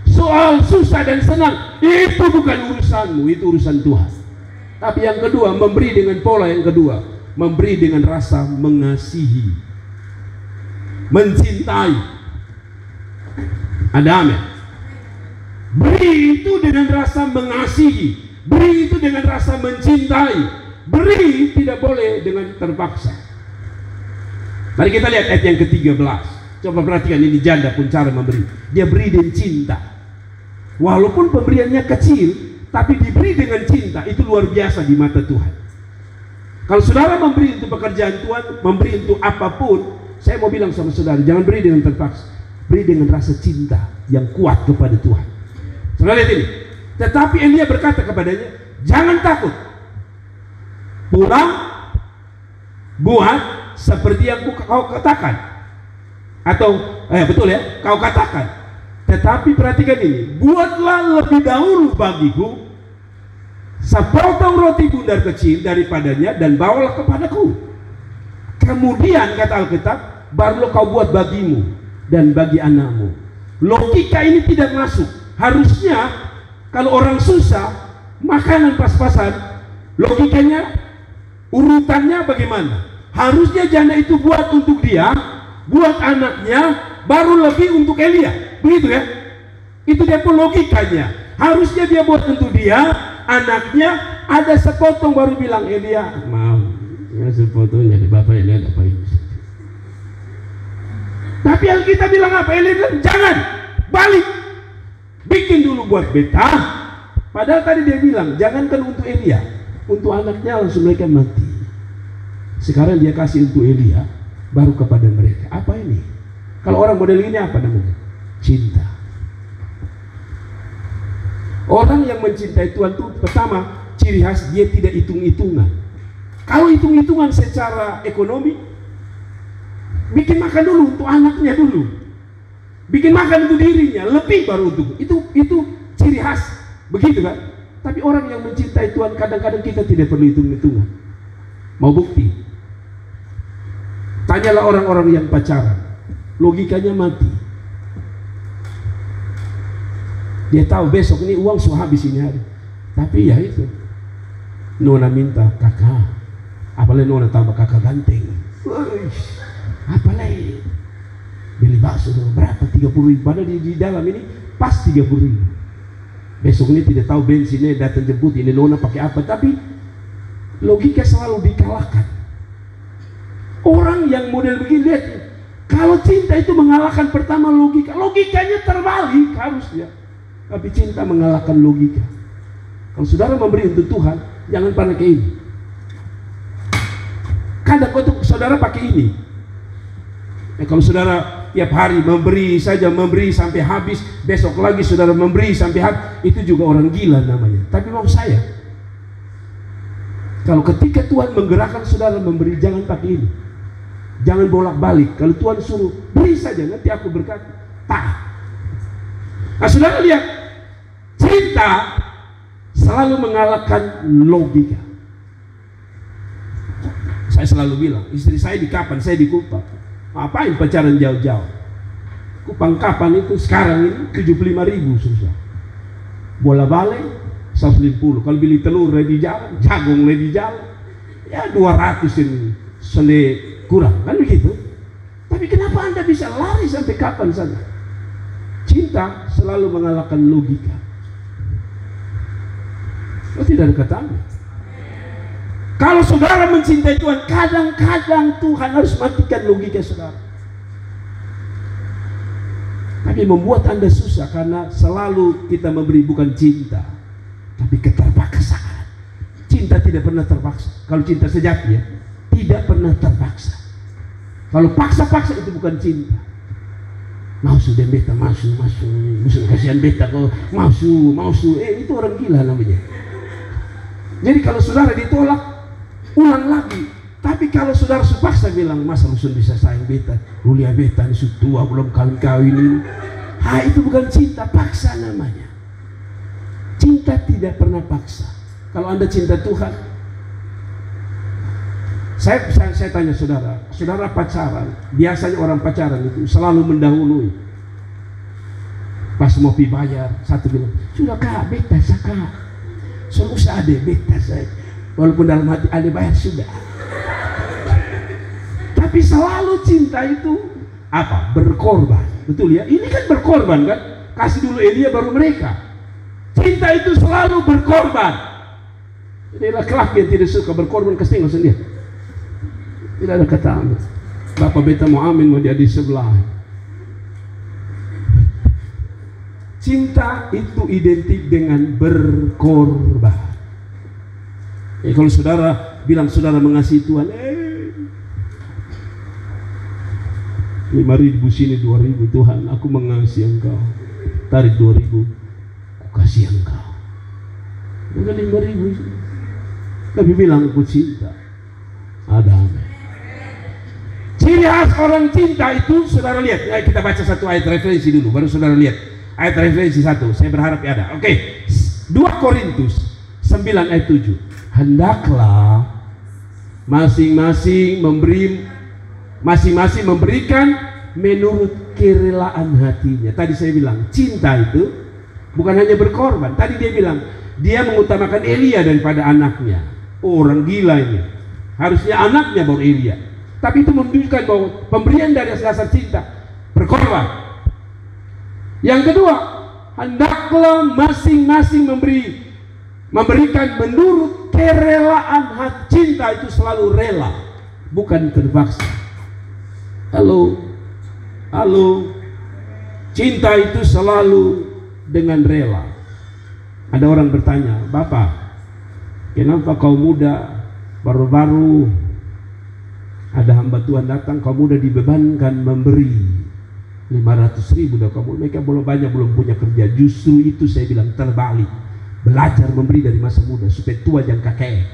Soal susah dan senang itu bukan urusanmu, itu urusan Tuhan. Tapi yang kedua, memberi dengan pola yang kedua, memberi dengan rasa mengasihi, mencintai. Ada amin. Beri itu dengan rasa mengasihi, beri itu dengan rasa mencintai. Beri tidak boleh dengan terpaksa. Mari kita lihat ayat yang ke-13. Coba perhatikan, ini janda pun cara memberi. Dia beri dengan cinta. Walaupun pemberiannya kecil, tapi diberi dengan cinta, itu luar biasa di mata Tuhan. Kalau saudara memberi untuk pekerjaan Tuhan, memberi untuk apapun, saya mau bilang sama saudara, jangan beri dengan terpaksa. Beri dengan rasa cinta yang kuat kepada Tuhan. Saudara lihat ini. Tetapi Elia berkata kepadanya, jangan takut. Pulang, buat seperti yang kau katakan. Atau, betul ya, kau katakan. Tetapi perhatikan ini, buatlah lebih dahulu bagiku sepotong roti bundar kecil daripadanya dan bawalah kepadaku. Kemudian kata Alkitab, barulah kau buat bagimu dan bagi anakmu. Logika ini tidak masuk. Harusnya kalau orang susah, makanan pas-pasan, logikanya urutannya bagaimana? Harusnya janda itu buat untuk dia, buat anaknya, baru lebih untuk Elia. Begitu ya? Itu dia pun logikanya. Harusnya dia buat untuk dia, anaknya, ada sepotong baru bilang, Elia, mau ya sepotong jadi bapak Elia ada apa ini. Tapi Alkitab bilang apa? Elia bilang, jangan, balik, bikin dulu buat beta. Padahal tadi dia bilang, jangankan untuk Elia, untuk anaknya langsung mereka mati. Sekarang dia kasih untuk Elia, baru kepada mereka. Apa ini? Kalau orang model ini apa namanya? Cinta. Orang yang mencintai Tuhan itu pertama ciri khas dia tidak hitung-hitungan. Kalau hitung-hitungan secara ekonomi, bikin makan dulu untuk anaknya dulu, bikin makan untuk dirinya, lebih baru untuk itu ciri khas, begitu kan? Tapi orang yang mencintai Tuhan kadang-kadang kita tidak perlu hitung-hitungan. Mau bukti? Tanyalah orang-orang yang pacaran, logikanya mati. Dia tahu besok ini uang sudah habis ini hari. Tapi ya itu, nona minta kakak, apalagi nona tambah kakak ganteng. Apalagi beli bakso berapa? 30.000. Padahal di dalam ini pas 30.000. Besok ini tidak tahu bensinnya datang jemput ini nona pakai apa. Tapi logika selalu dikalahkan. Orang yang model begini lihat, kalau cinta itu mengalahkan pertama logika, logikanya terbalik harusnya. Tapi cinta mengalahkan logika. Kalau saudara memberi untuk Tuhan, jangan pernah kayak ini. Kadang untuk saudara pakai ini. Kalau saudara tiap hari memberi saja, memberi sampai habis, besok lagi saudara memberi sampai habis, itu juga orang gila namanya. Tapi mau saya, kalau ketika Tuhan menggerakkan saudara memberi, jangan pakai ini. Jangan bolak-balik. Kalau Tuhan suruh beri saja, nanti aku berkati. Tak. Nah, saudara lihat, cinta selalu mengalahkan logika. Saya selalu bilang, istri saya di Kapan, saya di Kupang. Ngapain pacaran jauh-jauh? Kupang Kapan itu sekarang ini 75.000 susah. Bola balik 150. Kalau beli telur di jalan, jagung di jalan, ya 200 ini sele kurang, kan begitu. Tapi kenapa Anda bisa lari sampai Kapan sana? Cinta selalu mengalahkan logika. Oh, tidak ada katanya. Kalau saudara mencintai Tuhan, kadang-kadang Tuhan harus matikan logika saudara. Tapi membuat Anda susah karena selalu kita memberi bukan cinta, tapi keterpaksaan. Cinta tidak pernah terpaksa. Kalau cinta sejati ya, tidak pernah terpaksa. Kalau paksa-paksa itu bukan cinta. Mausu dan beta, mausu kasihan beta kau, mausu, itu orang gila namanya. Jadi kalau saudara ditolak, ulang lagi. Tapi kalau saudara supaksa bilang, masa rusun bisa sayang beta, kuliah beta ini sudah tua belum kawin ini. Itu bukan cinta, paksa namanya. Cinta tidak pernah paksa. Kalau Anda cinta Tuhan, Saya tanya saudara pacaran, biasanya orang pacaran itu selalu mendahului. Pas mau bayar, satu bilang, sudah kak, beta kak, so usah ade, beta saya. Walaupun dalam hati ade bayar sudah. Tapi selalu cinta itu apa? Berkorban, betul ya? Ini kan berkorban kan? Kasih dulu Elia baru mereka. Cinta itu selalu berkorban. Jadi laki-laki yang tidak suka berkorban, kesini sendiri. Tidak ada kata amin. Bapak beta mau amin, mau dia di sebelah. Cinta itu identik dengan berkorban. Kalau saudara bilang saudara mengasihi Tuhan, 5.000 sini 2.000, Tuhan aku mengasihi engkau. Tarik 2.000, aku kasih engkau. Bukan 5.000. Tapi bilang aku cinta. Ada amin. Ciri khas orang cinta itu, saudara lihat. Ya, kita baca satu ayat referensi dulu, baru saudara lihat. Ayat referensi 1, saya berharap ada. Oke, 2 Korintus 9 ayat 7. Hendaklah masing-masing memberikan menurut kerelaan hatinya. Tadi saya bilang, cinta itu bukan hanya berkorban. Tadi dia bilang, dia mengutamakan Elia daripada anaknya. Orang gila ini. Harusnya anaknya baru Elia. Tapi itu menunjukkan bahwa pemberian dari dasar cinta berkorban. Yang kedua, hendaklah masing-masing memberikan menurut kerelaan hati. Cinta itu selalu rela, bukan terpaksa. Halo, cinta itu selalu dengan rela. Ada orang bertanya, Bapak, kenapa kau muda, baru-baru ada hamba Tuhan datang, kamu udah dibebankan memberi 500.000 dah kamu. Mereka belum banyak, belum punya kerja. Justru itu saya bilang terbalik. Belajar memberi dari masa muda supaya tua jangan kakek.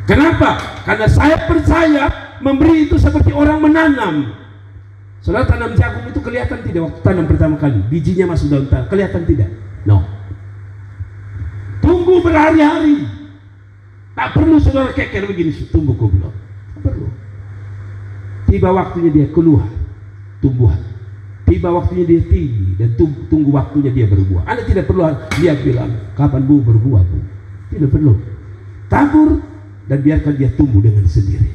Kenapa? Karena saya percaya memberi itu seperti orang menanam. Saudara tanam jagung itu kelihatan tidak waktu tanam pertama kali? Bijinya masuk dalam tanah, kelihatan tidak? No. Tunggu berhari-hari. Tak perlu saudara keker begini, tumbuh goblok. Perlu. Tiba waktunya dia keluar tumbuhan. Tiba waktunya dia tinggi dan tunggu waktunya dia berbuah. Anda tidak perlu dia bilang kapan bu berbuah bu. Tidak perlu. Tabur dan biarkan dia tumbuh dengan sendiri.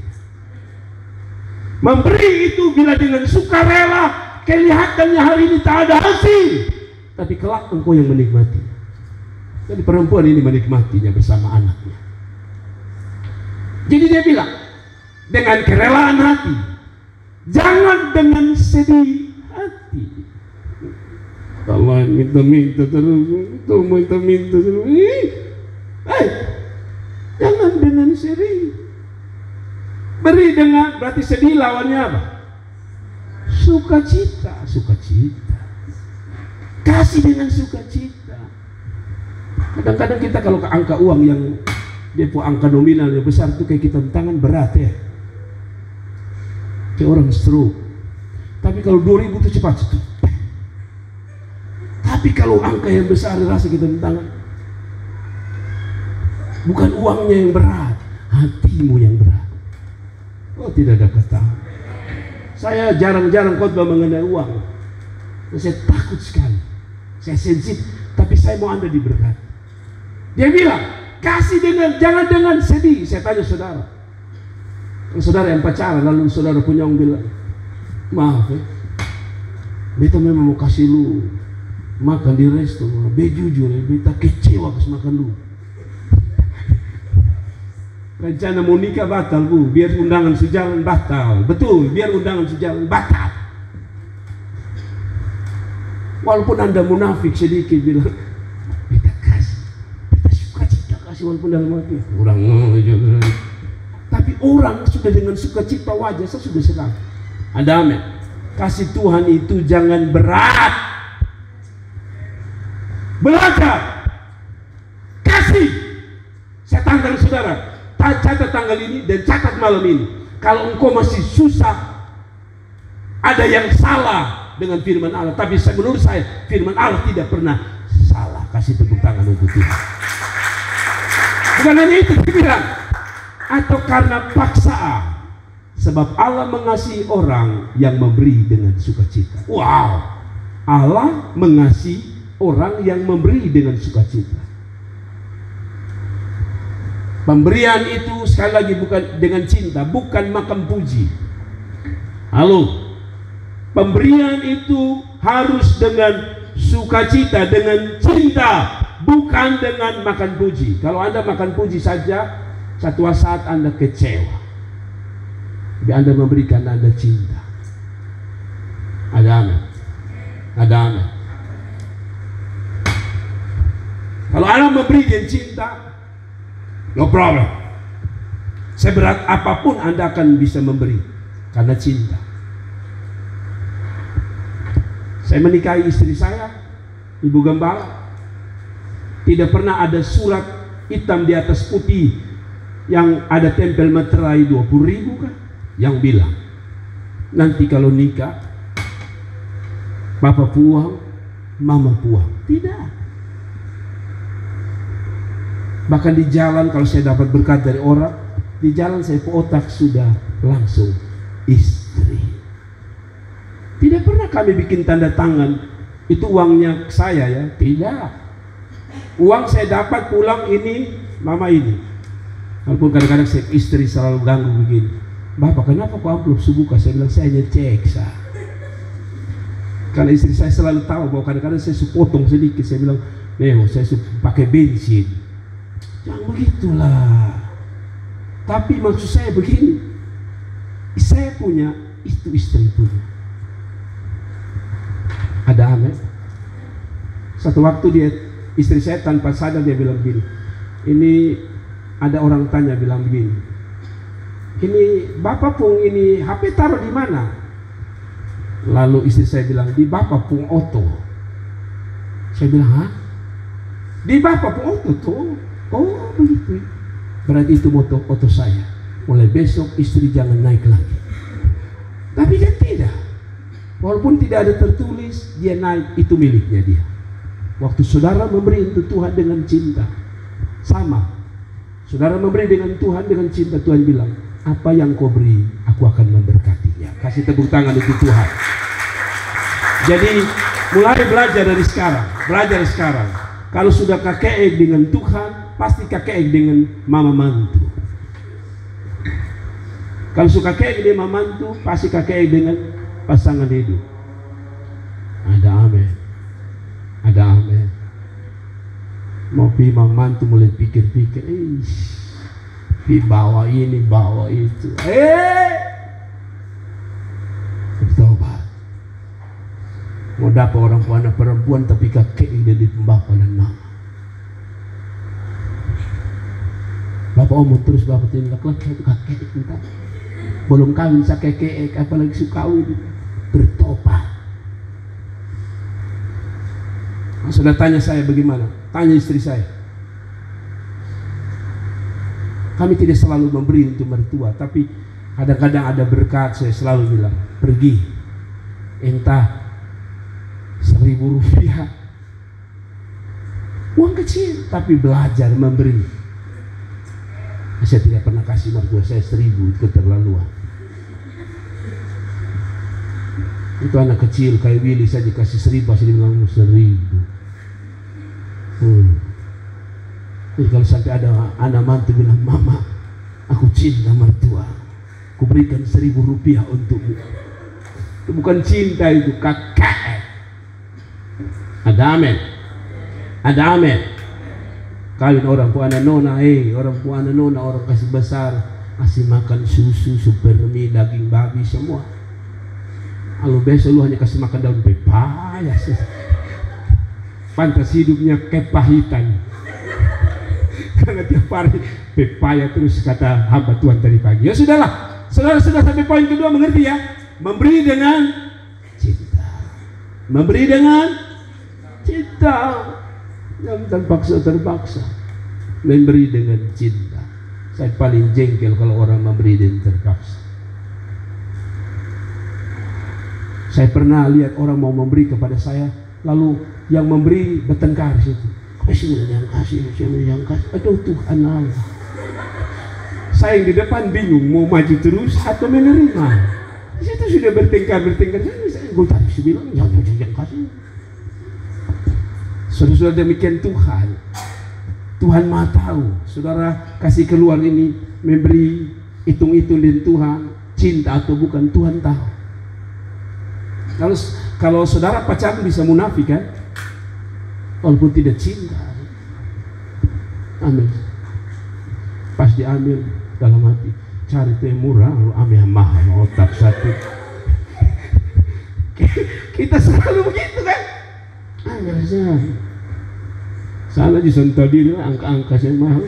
Memberi itu bila dengan sukarela, kelihatannya hari ini tak ada hasil, tapi kelak engkau yang menikmati. Jadi perempuan ini menikmatinya bersama anaknya. Jadi dia bilang dengan kerelaan hati, jangan dengan sedih hati. Allah minta terus, minta terus. Jangan dengan sedih. Beri dengan, berarti sedih lawannya apa? Sukacita. Kasih dengan sukacita. Kadang-kadang kita kalau ke angka uang yang dia angka nominal yang besar itu kayak kita tangan berat ya. Kayak orang stroke. Tapi kalau 2.000 itu cepat. Tapi kalau angka yang besar rasa kita tangan. Bukan uangnya yang berat, hatimu yang berat. Oh, tidak ada kata. Saya jarang-jarang khotbah mengenai uang. Saya takut sekali. Saya sensitif, tapi saya mau Anda diberkati. Dia bilang, kasih dengan, jangan dengan sedih. Saya tanya saudara. Saudara yang pacaran, lalu saudara punya orang bilang, maaf ya, beta memang mau kasih lu makan di resto. Be jujur ya, beta kecewa pas makan lu. Rencana mau nikah batal bu, biar undangan sejalan batal. Betul, biar undangan sejalan batal. Walaupun Anda munafik sedikit bilang, beta kasih, beta sukacita kasih walaupun dalam hati. Orang tapi orang sudah dengan sukacita wajah, saya sudah senang. Ada amin. Kasih Tuhan itu jangan berat. Belajar. Kasih. Saya tantang saudara. Catat tanggal ini dan catat malam ini. Kalau engkau masih susah, ada yang salah dengan firman Allah. Tapi menurut saya firman Allah tidak pernah salah. Kasih tepuk tangan untuk Tuhan. Bukan hanya itu, dia bilang atau karena paksaan? Sebab Allah mengasihi orang yang memberi dengan sukacita. Wow, Allah mengasihi orang yang memberi dengan sukacita. Pemberian itu sekali lagi bukan dengan cinta, bukan makan puji. Halo, pemberian itu harus dengan sukacita, dengan cinta, bukan dengan makan puji. Kalau Anda makan puji saja, satu saat Anda kecewa. Tapi Anda memberikan, Anda cinta. Ada amin. Ada amin. Kalau Anda memberi dengan cinta, no problem. Seberat apapun Anda akan bisa memberi karena cinta. Saya menikahi istri saya, Ibu Gembala. Tidak pernah ada surat hitam di atas putih yang ada tempel meterai 20.000 kan? Yang bilang nanti kalau nikah Bapak puang, Mama puang. Tidak. Bahkan di jalan kalau saya dapat berkat dari orang, di jalan saya otak sudah langsung istri. Tidak pernah kami bikin tanda tangan itu uangnya saya ya. Tidak. Uang saya dapat pulang ini Mama ini. Walaupun kadang-kadang saya istri selalu ganggu begini. Bapak, kenapa kok amplop sebuka? Saya bilang saya hanya cek sah. Karena istri saya selalu tahu bahwa kadang-kadang saya potong sedikit. Saya bilang, Neo, saya pakai bensin. Jangan begitulah. Tapi maksud saya begini, saya punya, itu istri punya. Ada amin. Satu waktu dia, istri saya tanpa sadar dia bilang begini. Ini ada orang tanya bilang begini. Ini Bapak Pung ini HP taruh di mana? Lalu istri saya bilang di Bapak Pung Oto. Saya bilang, hah? Di Bapak Pung Oto tuh? Oh begitu. Berarti itu moto oto saya. Mulai besok istri jangan naik lagi. Tapi kan tidak. Walaupun tidak ada tertulis dia naik, itu miliknya dia. Waktu saudara memberi untuk Tuhan dengan cinta, sama. Saudara memberi dengan Tuhan dengan cinta, Tuhan bilang, apa yang kau beri, aku akan memberkatinya. Kasih tepuk tangan untuk Tuhan. Jadi mulai belajar dari sekarang. Belajar sekarang. Kalau sudah kakek dengan Tuhan, pasti kakek dengan mama mantu. Kalau suka kakek dengan mama mantu, pasti kakek dengan pasangan hidup. Ada amin. Ada amin. Mau pi mama mantu mulai pikir-pikir, bawa ini, bawa itu. Bertobat. Mau dapat orang anak perempuan tapi kakek jadi bapak dan mama. Bapak omong terus, bapak tindak laki kakek kita. Belum kawin sa kakek, apalagi suka kawin. Bertobat. Sudah tanya saya bagaimana? Tanya istri saya. Kami tidak selalu memberi untuk mertua, tapi kadang-kadang ada berkat. Saya selalu bilang, pergi entah 1.000 rupiah, uang kecil, tapi belajar memberi. Saya tidak pernah kasih mertua saya 1.000, itu keterlaluan. Itu anak kecil kayak Willy saja kasih 1.000, pasti dia bilang 1.000. Jadi kalau sampai ada anak mantu bilang, mama, aku cinta mertua, aku berikan 1.000 rupiah untukmu. Itu bukan cinta, itu kakak. Ada amin. Ada amin. Kawin orang puana nona, orang puana nona, orang kasih besar, kasih makan susu, supermi, daging babi semua. Lalu besok lu hanya kasih makan daun pepaya. Pantas hidupnya kepahitan. Karena tiap hari pepaya terus, kata hamba Tuhan tadi pagi. Ya sudahlah, saudara sudah sampai poin kedua, mengerti ya? Memberi dengan cinta. Memberi dengan cinta. Yang terpaksa. Memberi dengan cinta. Saya paling jengkel kalau orang memberi dengan terpaksa. Saya pernah lihat orang mau memberi kepada saya, lalu yang memberi bertengkar situ. Kasih yang kasih. Aduh Tuhan Allah. Saya yang di depan bingung mau maju terus atau menerima. Di situ sudah bertengkar. Gue tadi bilang yang kasih. Saudara-saudara, demikian Tuhan. Tuhan Maha tahu. Saudara kasih keluar ini memberi hitung-hitung dengan Tuhan, cinta atau bukan, Tuhan tahu. Kalau saudara pacaran bisa munafik kan? Walaupun tidak cinta. Amin. Pas diambil dalam hati, cari itu yang murah, lalu ambil yang mahal, otak satu. Kita selalu begitu kan? Ambil saja. Sana di sonta diri angka-angka saya mahal.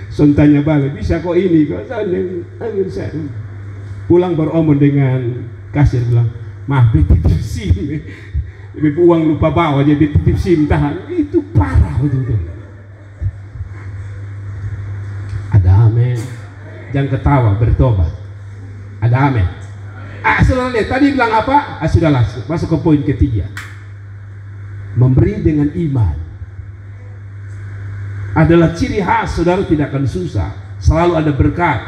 Sontanya balik, bisa kok ini kok sana ambil saya. Pulang beromong dengan kasir bilang, maaf titip SIM. Lebih uang lupa bawa jadi titip SIM tahan. Itu parah betul-betul. Ada amin. Jangan ketawa, bertobat. Ada amin. Saudara lihat tadi bilang apa? Sudahlah, masuk ke poin ketiga. Memberi dengan iman adalah ciri khas. Saudara tidak akan susah, selalu ada berkat.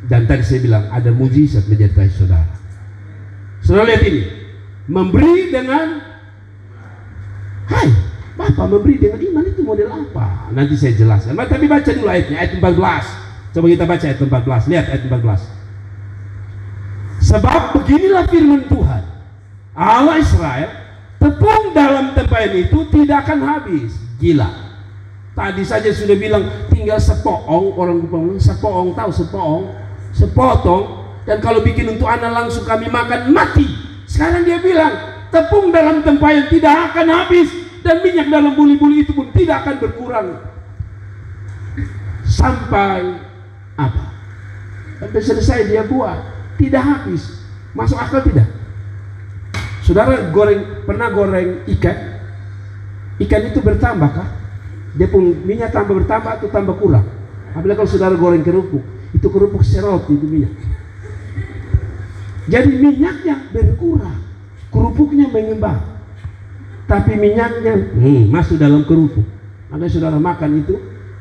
Dan tadi saya bilang ada mujizat menyertai saudara. Saudara lihat ini, memberi dengan Bapak memberi dengan iman itu model apa? Nanti saya jelaskan. Tapi baca dulu ayatnya, ayat 14. Coba kita baca ayat 14. Lihat ayat 14. Sebab beginilah firman Tuhan Allah Israel, tepung dalam tempayan itu tidak akan habis. Gila. Tadi saja sudah bilang tinggal sepoong, orang bilang sepoong, tahu sepoong, sepotong, dan kalau bikin untuk anak langsung kami makan mati. Sekarang dia bilang tepung dalam tempayan tidak akan habis, dan minyak dalam buli-buli itu pun tidak akan berkurang sampai apa? Sampai selesai dia buat, tidak habis. Masuk akal tidak? Saudara pernah goreng ikan? Ikan itu bertambah kah? Dia pun minyak tambah bertambah atau tambah kurang? Apalagi kalau saudara goreng kerupuk, itu kerupuk serot itu minyak. Jadi minyaknya berkurang, kerupuknya mengembang, tapi minyaknya masuk dalam kerupuk. Makanya saudara makan itu,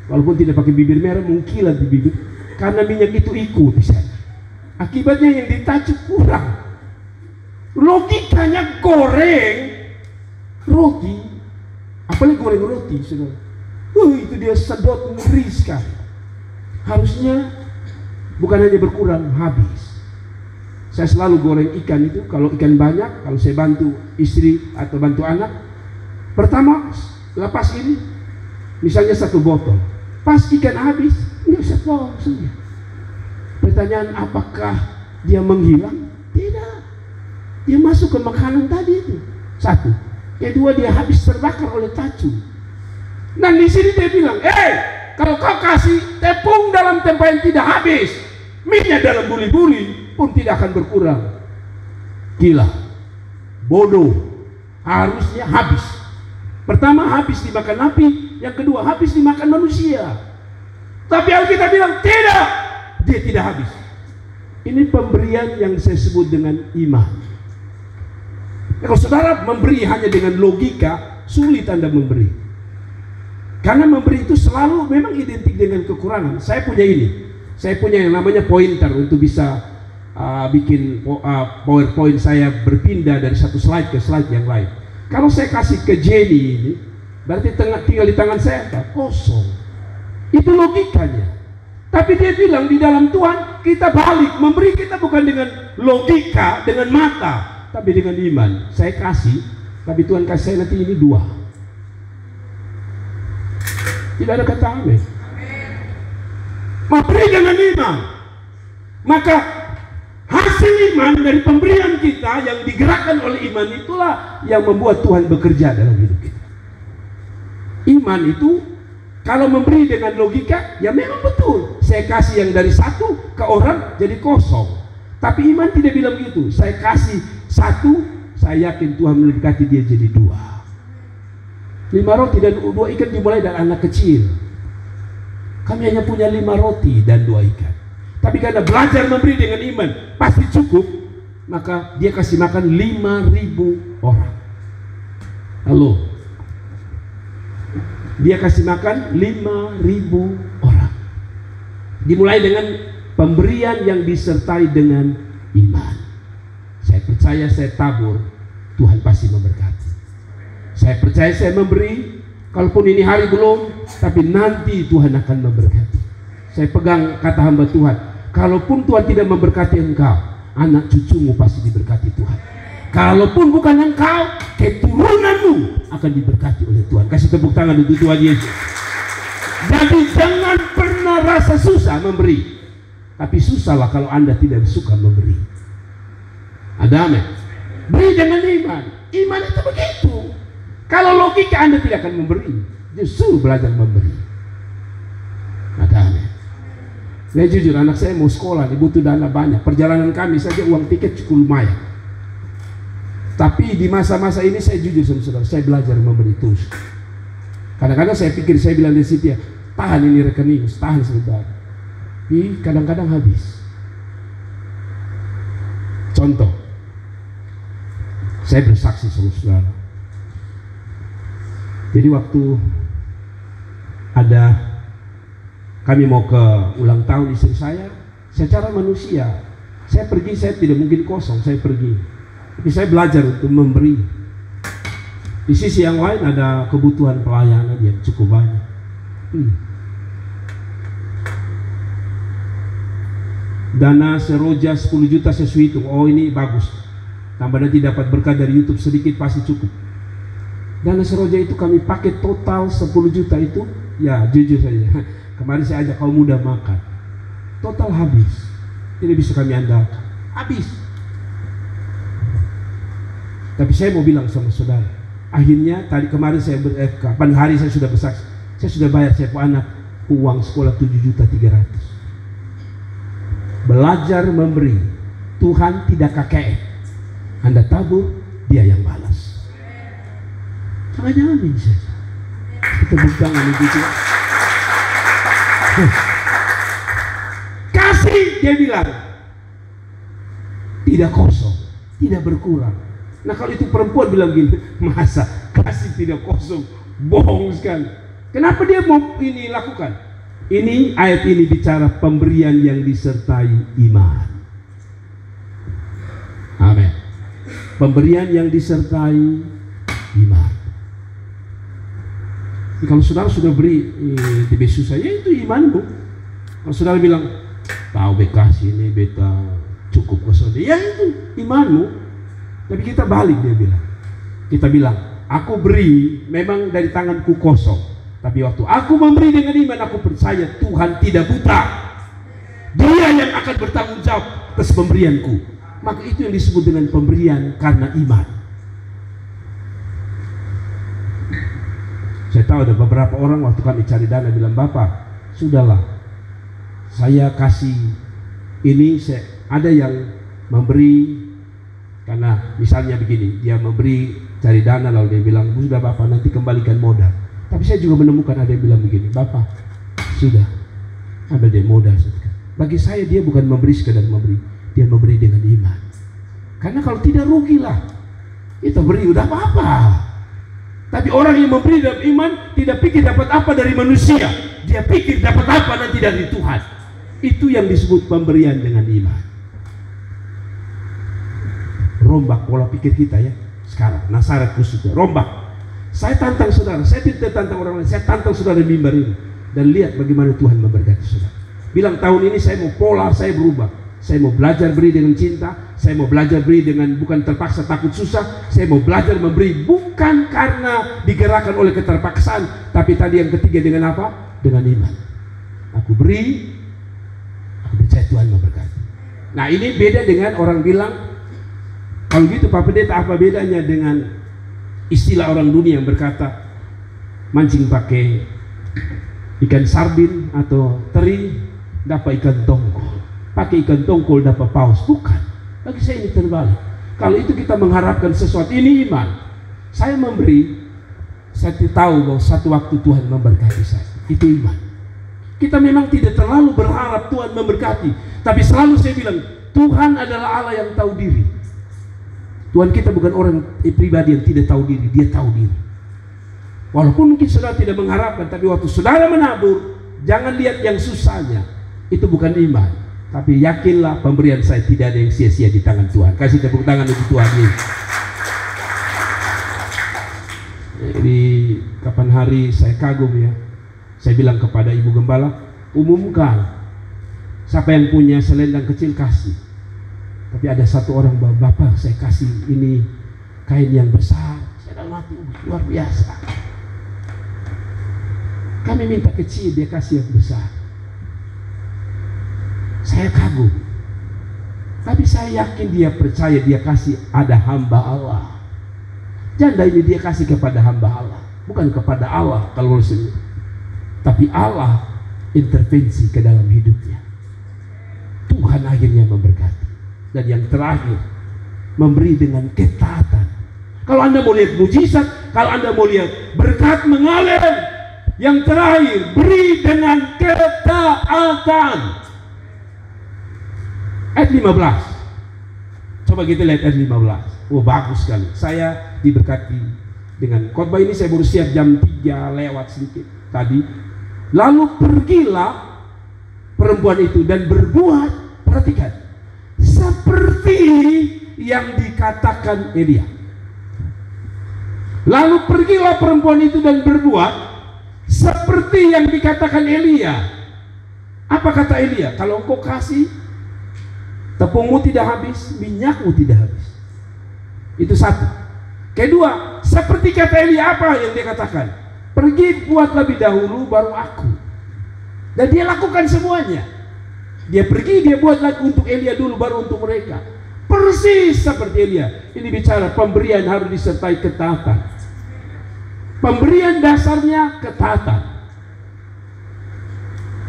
walaupun tidak pakai bibir merah, mengkilat di bibir, karena minyak itu ikut di sana. Akibatnya yang ditacuk kurang. Logikanya goreng roti, apalagi goreng roti, saudara. Itu dia sedot, ngeri sekali. Harusnya bukan hanya berkurang, habis. Saya selalu goreng ikan itu, kalau ikan banyak, kalau saya bantu istri atau bantu anak, pertama lepas ini, misalnya 1 botol, pas ikan habis, nggak usah potong saja. Pertanyaan, apakah dia menghilang? Tidak. Dia masuk ke makanan tadi itu. 1. Yang 2, dia habis terbakar oleh cacing. Dan di sini dia bilang, kalau kau kasih tepung dalam tempayan tidak habis, minyak dalam buli-buli pun tidak akan berkurang. Gila, bodoh. Harusnya habis. Pertama habis dimakan api, yang kedua habis dimakan manusia. Tapi Alkitab bilang tidak, dia tidak habis. Ini pemberian yang saya sebut dengan iman. Kalau saudara memberi hanya dengan logika, sulit Anda memberi. Karena memberi itu selalu memang identik dengan kekurangan. Saya punya ini, saya punya yang namanya pointer untuk bisa bikin PowerPoint saya berpindah dari satu slide ke slide yang lain. Kalau saya kasih ke Jenny ini, berarti tinggal di tangan saya kosong. Itu logikanya. Tapi dia bilang di dalam Tuhan kita balik, memberi kita bukan dengan logika, dengan mata, tapi dengan iman. Saya kasih, tapi Tuhan kasih saya nanti ini 2. Tidak ada kata amin. Memberi dengan iman. Maka hasil iman dari pemberian kita yang digerakkan oleh iman itulah yang membuat Tuhan bekerja dalam hidup kita. Iman itu kalau memberi dengan logika, ya memang betul. Saya kasih yang dari 1 ke orang jadi kosong. Tapi iman tidak bilang begitu. Saya kasih 1, saya yakin Tuhan memberkati dia jadi 2. 5 roti dan 2 ikan dimulai dari anak kecil. Kami hanya punya 5 roti dan 2 ikan. Tapi karena belajar memberi dengan iman pasti cukup, maka dia kasih makan 5.000 orang. Halo, dia kasih makan 5.000 orang. Dimulai dengan pemberian yang disertai dengan iman. Saya percaya saya tabur, Tuhan pasti memberkati. Saya percaya saya memberi, kalaupun ini hari belum, tapi nanti Tuhan akan memberkati. Saya pegang kata hamba Tuhan, kalaupun Tuhan tidak memberkati engkau, anak cucumu pasti diberkati Tuhan. Kalaupun bukan engkau, keturunanmu akan diberkati oleh Tuhan. Kasih tepuk tangan untuk Tuhan Yesus. Jadi jangan pernah rasa susah memberi, tapi susahlah kalau Anda tidak suka memberi. Ada amin. Beri dengan iman. Iman itu begitu. Kalau logika Anda tidak akan memberi, justru belajar memberi. Ada amin. Saya jujur, anak saya mau sekolah, dia butuh dana banyak. Perjalanan kami saja uang tiket cukup lumayan. Tapi di masa-masa ini saya jujur sama saudara, saya belajar memberi terus. Kadang-kadang saya pikir, saya bilang di situ ya, tahan ini rekening, tahan sebentar. Tapi kadang-kadang habis. Contoh, saya bersaksi sama saudara. Jadi waktu ada kami mau ke ulang tahun istri saya, secara manusia, saya pergi, saya tidak mungkin kosong, saya pergi. Tapi saya belajar untuk memberi. Di sisi yang lain ada kebutuhan pelayanan yang cukup banyak. Dana seroja 10 juta saya hitung, oh ini bagus. Tambah nanti dapat berkat dari YouTube sedikit pasti cukup. Dana seroja itu kami pakai total 10 juta itu, ya jujur saja. Kemarin saya ajak kaum muda makan, total habis, tidak bisa kami andalkan, habis. Tapi saya mau bilang sama saudara, akhirnya tadi kemarin saya kapan hari saya sudah bersaksi, saya sudah bayar saya anak uang sekolah 7.300.000. Belajar memberi, Tuhan tidak KKM. Anda tabur, Dia yang balas. Jangan ini saja. Kita bertangan itu. Kasih, dia bilang, tidak kosong, tidak berkurang. Nah kalau itu perempuan bilang gini, masa kasih tidak kosong, bohong sekali. Kenapa dia mau ini lakukan? Ini ayat ini bicara pemberian yang disertai iman. Amin. Pemberian yang disertai iman. Kalau saudara sudah beri di besu saya, itu imanmu. Kalau saudara bilang, tahu bekas ini beta cukup kosong, ya itu imanmu. Tapi kita balik, dia bilang. Kita bilang, aku beri memang dari tanganku kosong, tapi waktu aku memberi dengan iman, aku percaya Tuhan tidak buta. Dia yang akan bertanggung jawab atas pemberianku. Maka itu yang disebut dengan pemberian karena iman. Saya tahu ada beberapa orang waktu kami cari dana bilang, Bapak, sudahlah, saya kasih ini, ada yang memberi karena misalnya begini, dia memberi cari dana lalu dia bilang, sudah Bapak nanti kembalikan modal. Tapi saya juga menemukan ada yang bilang begini, Bapak, sudah ambil dia modal. Bagi saya dia bukan memberi sekadar memberi, dia memberi dengan iman. Karena kalau tidak rugilah, kita beri udah apa-apa. Tapi orang yang memberi dalam iman tidak pikir dapat apa dari manusia, dia pikir dapat apa nanti dari Tuhan. Itu yang disebut pemberian dengan iman. Rombak pola pikir kita ya sekarang, Nasaret khususnya, rombak. Saya tantang saudara, saya tidak tantang orang lain, saya tantang saudara di mimbar ini dan lihat bagaimana Tuhan memberkati saudara. Bilang tahun ini saya mau pola, saya berubah. Saya mau belajar beri dengan cinta, saya mau belajar beri dengan bukan terpaksa takut susah, saya mau belajar memberi bukan karena digerakkan oleh keterpaksaan, tapi tadi yang ketiga dengan apa? Dengan iman. Aku beri, aku percaya Tuhan memberkati. Nah ini beda dengan orang bilang, kalau gitu Pak Pendeta apa bedanya dengan istilah orang dunia yang berkata mancing pakai ikan sardin atau teri dapat ikan tongkol, pakai ikan tongkol dapat paus. Bukan, bagi saya ini terbalik. Kalau itu kita mengharapkan sesuatu, ini iman. Saya memberi, saya tahu bahwa satu waktu Tuhan memberkati saya, itu iman. Kita memang tidak terlalu berharap Tuhan memberkati, tapi selalu saya bilang Tuhan adalah Allah yang tahu diri. Tuhan kita bukan orang pribadi yang tidak tahu diri, dia tahu diri. Walaupun mungkin saudara tidak mengharapkan, tapi waktu saudara menabur, jangan lihat yang susahnya, Itu bukan iman. Tapi yakinlah pemberian saya tidak ada yang sia-sia di tangan Tuhan. Kasih tepuk tangan untuk Tuhan ini. Jadi kapan hari saya kagum ya. Saya bilang kepada Ibu Gembala, umumkan. Siapa yang punya selendang kecil kasih. Tapi ada satu orang, Bapak saya kasih ini kain yang besar. Saya dalam hati, luar biasa. Kami minta kecil, dia kasih yang besar. Saya kagum. Tapi saya yakin dia percaya, dia kasih ada hamba Allah. Janda ini dia kasih kepada hamba Allah, bukan kepada Allah kalau Rasul. Tapi Allah intervensi ke dalam hidupnya. Tuhan akhirnya memberkati. Dan yang terakhir, memberi dengan ketaatan. Kalau Anda mau lihat mujizat, kalau Anda mau lihat berkat mengalir, yang terakhir, beri dengan ketaatan. Ayat 15. Coba kita lihat ayat 15. Oh, bagus sekali. Saya diberkati dengan khotbah ini. Saya baru siap jam 3 lewat sedikit tadi. Lalu pergilah perempuan itu dan berbuat, perhatikan, seperti yang dikatakan Elia. Lalu pergilah perempuan itu dan berbuat seperti yang dikatakan Elia. Apa kata Elia? Kalau engkau kasih, tepungmu tidak habis, minyakmu tidak habis. Itu satu. Kedua, seperti kata Elia, apa yang dia katakan? Pergi buat lebih dahulu baru aku. Dan dia lakukan semuanya. Dia pergi, dia buat lagi untuk Elia dulu baru untuk mereka. Persis seperti Elia. Ini bicara pemberian harus disertai ketaatan. Pemberian dasarnya ketaatan.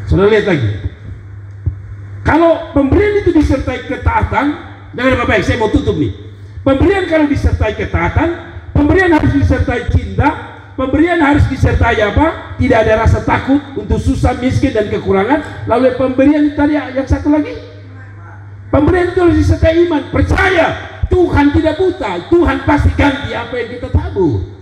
Saudara lihat lagi. Kalau pemberian itu disertai ketaatan, dengar baik-baik, saya mau tutup nih. Pemberian kalau disertai ketaatan, pemberian harus disertai cinta, pemberian harus disertai apa? Tidak ada rasa takut untuk susah, miskin, dan kekurangan. Lalu pemberian tadi yang satu lagi, pemberian itu harus disertai iman. Percaya Tuhan tidak buta, Tuhan pasti ganti apa yang kita tabur.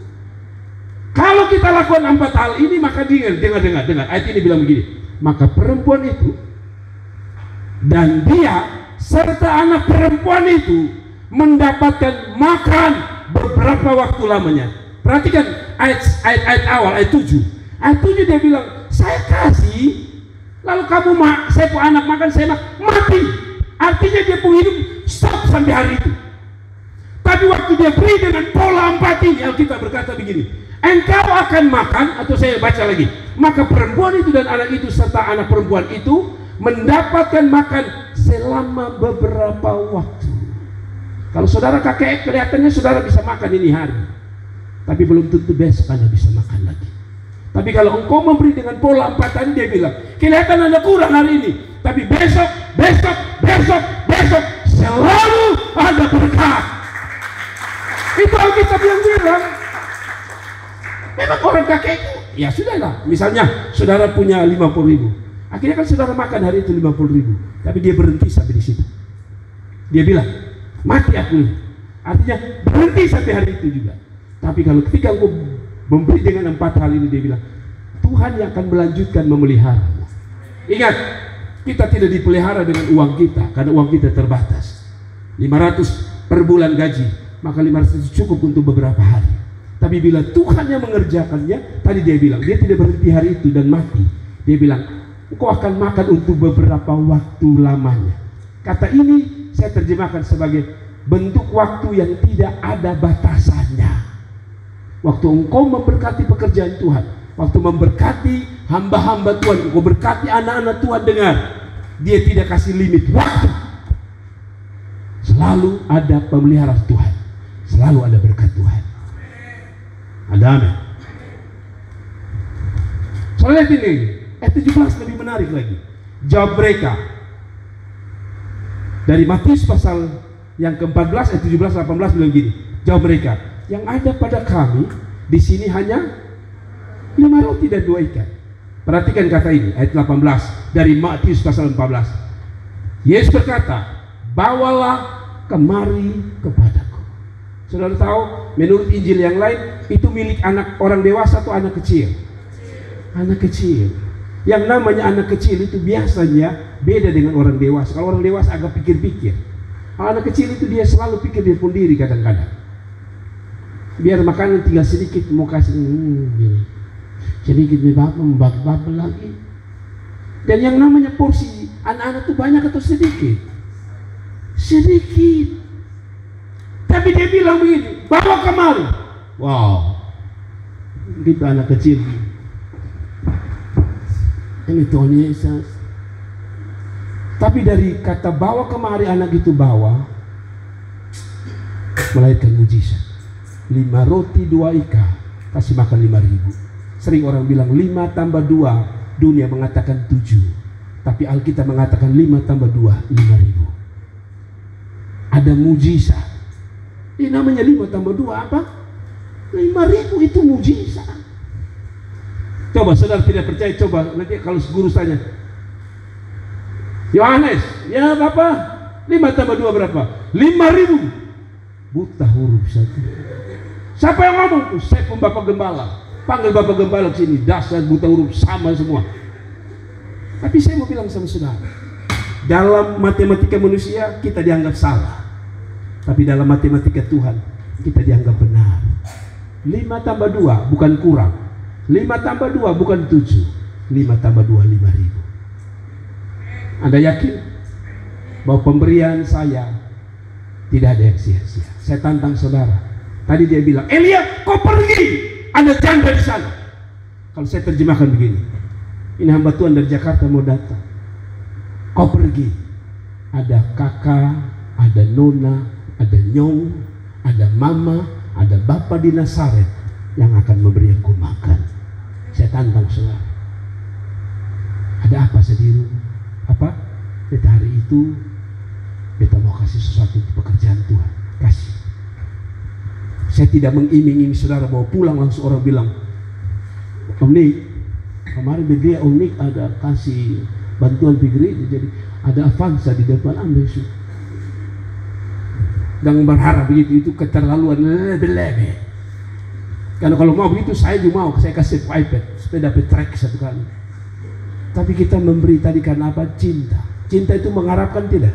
Kalau kita lakukan 4 hal ini, maka dengar. Ayat ini bilang begini. Maka perempuan itu dan dia serta anak perempuan itu mendapatkan makan beberapa waktu lamanya. Perhatikan ayat awal, ayat 7. Ayat 7 dia bilang, saya kasih, lalu kamu saya punya anak makan, saya mati. Artinya dia punya hidup stop sampai hari itu. Tapi waktu dia beri dengan pola 4 ini, Alkitab berkata begini, engkau akan makan, atau saya baca lagi, maka perempuan itu dan anak itu serta anak perempuan itu mendapatkan makan selama beberapa waktu. Kalau saudara kakek, kelihatannya saudara bisa makan ini hari, tapi belum tentu besok Anda bisa makan lagi. Tapi kalau engkau memberi dengan pola 4 tadi, dia bilang, kelihatan Anda kurang hari ini, tapi besok selalu ada berkat. Itu Alkitab yang bilang. Memang orang kakek itu, ya sudahlah. Misalnya saudara punya 50.000, akhirnya kan saudara makan hari itu 50.000, tapi dia berhenti sampai di situ. Dia bilang, mati aku. Artinya berhenti sampai hari itu juga. Tapi kalau ketika aku memberi dengan 4 hal ini, dia bilang, Tuhan yang akan melanjutkan memelihara. Ingat, kita tidak dipelihara dengan uang kita, karena uang kita terbatas. 500 per bulan gaji, maka 500 itu cukup untuk beberapa hari. Tapi bila Tuhan yang mengerjakannya, tadi dia bilang, dia tidak berhenti hari itu dan mati. Dia bilang, engkau akan makan untuk beberapa waktu lamanya. Kata ini saya terjemahkan sebagai bentuk waktu yang tidak ada batasannya. Waktu engkau memberkati pekerjaan Tuhan, waktu memberkati hamba-hamba Tuhan, engkau berkati anak-anak Tuhan, dengar, dia tidak kasih limit waktu. Selalu ada pemeliharaan Tuhan, selalu ada berkat Tuhan. Ada amin. Soalnya ini ayat 17 lebih menarik lagi. Jawab mereka dari Matius pasal yang ke-14 ayat 17-18 bilang gini. Jawab mereka, yang ada pada kami di sini hanya 5 roti dan 2 ikan. Perhatikan kata ini, ayat 18 dari Matius pasal 14. Yesus berkata, bawalah kemari kepadaku. Saudara tahu, menurut Injil yang lain, itu milik anak orang dewasa atau anak kecil? Anak kecil. Yang namanya anak kecil itu biasanya beda dengan orang dewasa. Kalau orang dewasa agak pikir-pikir. Kalau anak kecil itu dia selalu pikir dia pun diri kadang-kadang. Biar makanan tinggal sedikit mau kasih sedikit nih bapak membagi bapak lagi. Dan yang namanya porsi anak-anak itu banyak atau sedikit? Sedikit. Tapi dia bilang begini, bawa kemari. Wow, gitu anak kecil. Ini Tuhan Yesus. Tapi dari kata bawa kemari anak itu bawa, melahirkan mujizat. 5 roti 2 ikan, kasih makan 5.000. Sering orang bilang 5 tambah 2, dunia mengatakan 7. Tapi Alkitab mengatakan 5 tambah 2, 5.000. Ada mujizat. Ini namanya 5 tambah 2 apa? 5.000 itu mujizat. Coba saudara tidak percaya, coba nanti kalau guru tanya, Yohanes, ya Bapak, 5 tambah 2 berapa? 5.000. Buta huruf satu. Siapa yang ngomong? Saya pun Bapak Gembala. Panggil Bapak Gembala ke sini. Dasar buta huruf sama semua. Tapi saya mau bilang sama saudara, dalam matematika manusia kita dianggap salah. Tapi dalam matematika Tuhan kita dianggap benar. 5 tambah 2 bukan kurang. 5 tambah 2 bukan 7. 5 tambah 2, 5.000. Anda yakin bahwa pemberian saya tidak ada yang sia-sia? Saya tantang saudara. Tadi dia bilang, Elia, kau pergi, ada janda di sana. Kalau saya terjemahkan begini, ini hamba Tuhan dari Jakarta mau datang. Kau pergi, ada kakak, ada nona, ada nyong, ada mama, ada bapak di Nazaret yang akan memberi aku makan. Saya tantang saudara. Ada apa sediru? Apa? Kita hari itu kita mau kasih sesuatu untuk pekerjaan Tuhan. Kasih. Saya tidak mengiming-iming saudara bawa pulang langsung orang bilang, Om Nik, kemarin dia Om Nik ada kasih bantuan gereja, jadi ada Avanza di depan, ambil su. Dan berharap begitu, itu keterlaluan lebih. Karena kalau mau begitu saya juga mau, saya kasih iPad supaya dapat track satu kali. Tapi kita memberi tadi karena apa? Cinta. Cinta itu mengharapkan tidak.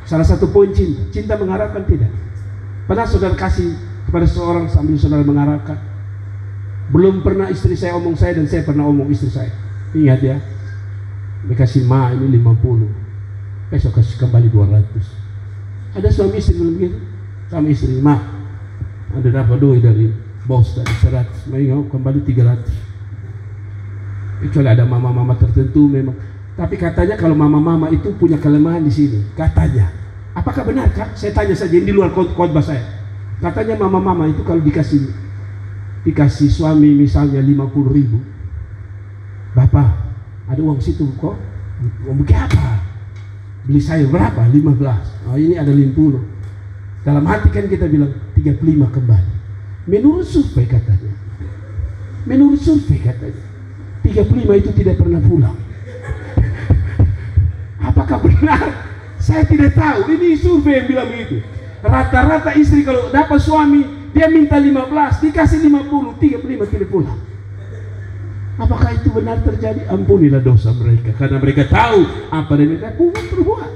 Salah satu poin cinta, cinta mengharapkan tidak. Padahal saudara kasih kepada seorang sambil saudara mengharapkan. Belum pernah istri saya omong saya dan saya pernah omong istri saya. Ingat ya, dikasih ma ini 50, besok kasih kembali 200. Ada suami istri belum begitu? Sama istri, ma ada dapat duit dari bos tadi 100, mau kembali 300. Kecuali ada mama-mama tertentu memang. Tapi katanya kalau mama-mama itu punya kelemahan di sini. Katanya. Apakah benar Kak? Saya tanya saja di luar khotbah saya. Katanya mama-mama itu kalau dikasih suami misalnya 50.000. Bapak, ada uang situ kok. Mau bikin apa? Beli sayur berapa? 15. Oh ini ada 50. Dalam hati kan kita bilang 35 kembali. Menurut survei katanya, 35 itu tidak pernah pulang. Apakah benar? Saya tidak tahu. Ini survei yang bilang begitu. Rata-rata istri kalau dapat suami, dia minta 15, dikasih 50, 35 tidak pulang. Apakah itu benar terjadi? Ampunilah dosa mereka, karena mereka tahu apa yang mereka perbuat.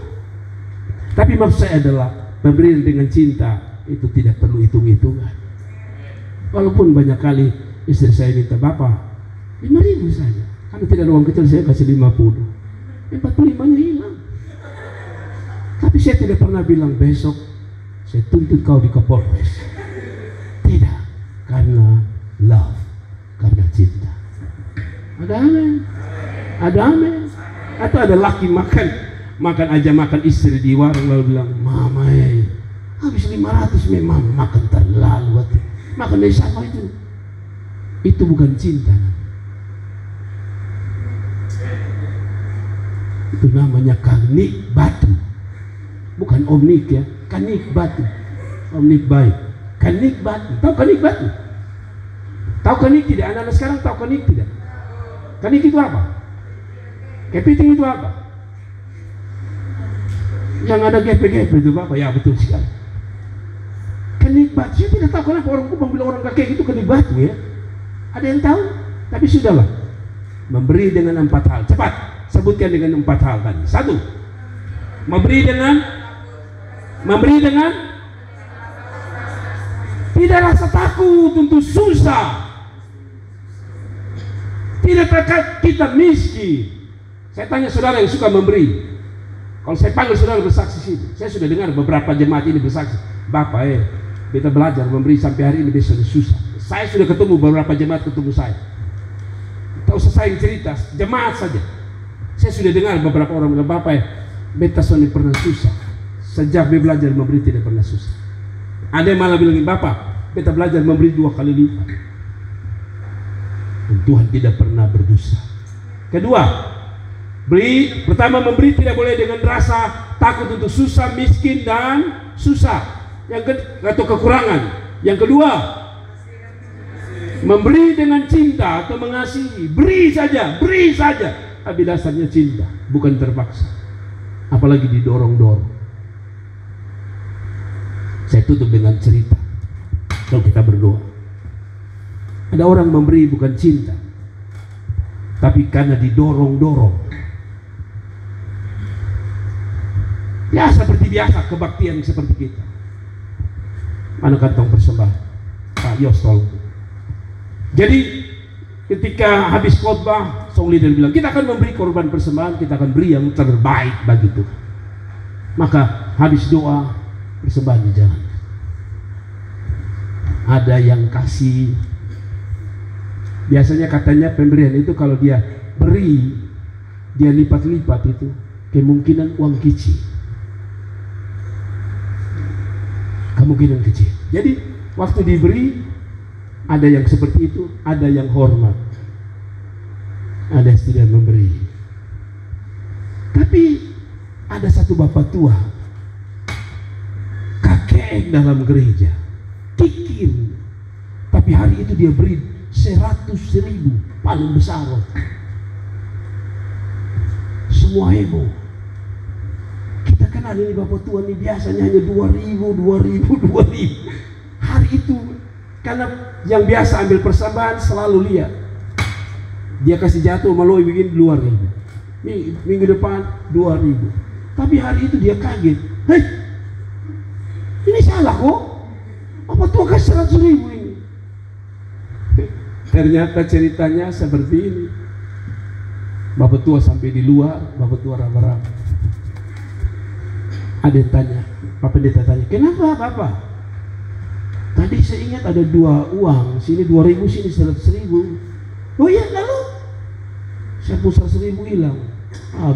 Tapi maksud saya adalah pemberian dengan cinta itu tidak perlu hitung-hitungan. Walaupun banyak kali istri saya minta, Bapak 5.000 saja, karena tidak ada uang kecil, saya kasih 50, 45-nya hilang. Tapi saya tidak pernah bilang besok saya tuntut kau di Kapolres. Tidak, karena love, karena cinta. Ada amin, ada amin. Atau ada laki makan aja makan istri di warung lalu bilang, Mama habis 500 memang makan terlalu. Makan dari sama itu bukan cinta. Itu namanya kanik batu, bukan omnik ya, kanik batu. Omnik baik, kanik batu. Tahu kanik batu? Tahu kanik tidak? Anak-anak sekarang tahu kanik tidak? Kanik itu apa? Kepiting itu apa? Yang ada gepe-gepe itu apa? Ya betul sekali. Kenik batu, saya tidak tahu kenapa orang Kupang bilang orang kakek itu kenik batu ya. Ada yang tahu? Tapi sudahlah. Memberi dengan 4 hal. Cepat, sebutkan dengan 4 hal tadi. 1. Memberi dengan tidak rasa takut untuk susah. Tidak terkait kita miskin. Saya tanya saudara yang suka memberi. Kalau saya panggil saudara bersaksi sini, saya sudah dengar beberapa jemaat ini bersaksi. Bapak, kita belajar memberi sampai hari ini besok susah. Saya sudah ketemu beberapa jemaat ketemu saya. Tak usah saya yang cerita, jemaat saja. Saya sudah dengar beberapa orang bilang, Bapak beta soni pernah susah. Sejak beta belajar memberi tidak pernah susah. Ada yang malah bilang, Bapak, beta belajar memberi 2 kali lipat. Dan Tuhan tidak pernah berdosa. Kedua, pertama memberi tidak boleh dengan rasa takut untuk susah, miskin dan susah. Atau kekurangan. Yang kedua, memberi dengan cinta atau mengasihi. Beri saja. Tapi dasarnya cinta, bukan terpaksa. Apalagi didorong-dorong. Saya tutup dengan cerita. Kalau kita berdoa, ada orang memberi bukan cinta, tapi karena didorong-dorong. Ya seperti biasa kebaktian seperti kita. Mana kantong persembahan? Pak Yos tolong. Jadi ketika habis khotbah, song leader bilang, kita akan memberi korban persembahan, kita akan beri yang terbaik bagi Tuhan. Maka habis doa, persembahan dijalankan. Ada yang kasih. Biasanya katanya pemberian itu kalau dia beri, dia lipat-lipat itu kemungkinan uang kecil. Kemungkinan kecil. Jadi waktu diberi, ada yang seperti itu, ada yang hormat, ada yang tidak memberi. Tapi ada satu bapak tua, kakek dalam gereja, kikir, tapi hari itu dia beri 100.000, paling besar. Semua heboh. Kita kenal ini bapak tua ini biasanya hanya 2.000. Hari itu karena yang biasa ambil persembahan selalu lihat, dia kasih jatuh maloi begini 2.000. Minggu depan 2.000. Tapi hari itu dia kaget. Hei, ini salah kok. Apa tua kasih 100.000 ini? Ternyata ceritanya seperti ini. Bapak tua sampai di luar, bapak tua raba-raba. Ada yang tanya, Pak Pendeta tanya, kenapa Bapak? Tadi saya ingat ada 2 uang, sini 2.000, sini 100.000. Oh iya, lalu saya pun 100.000 hilang.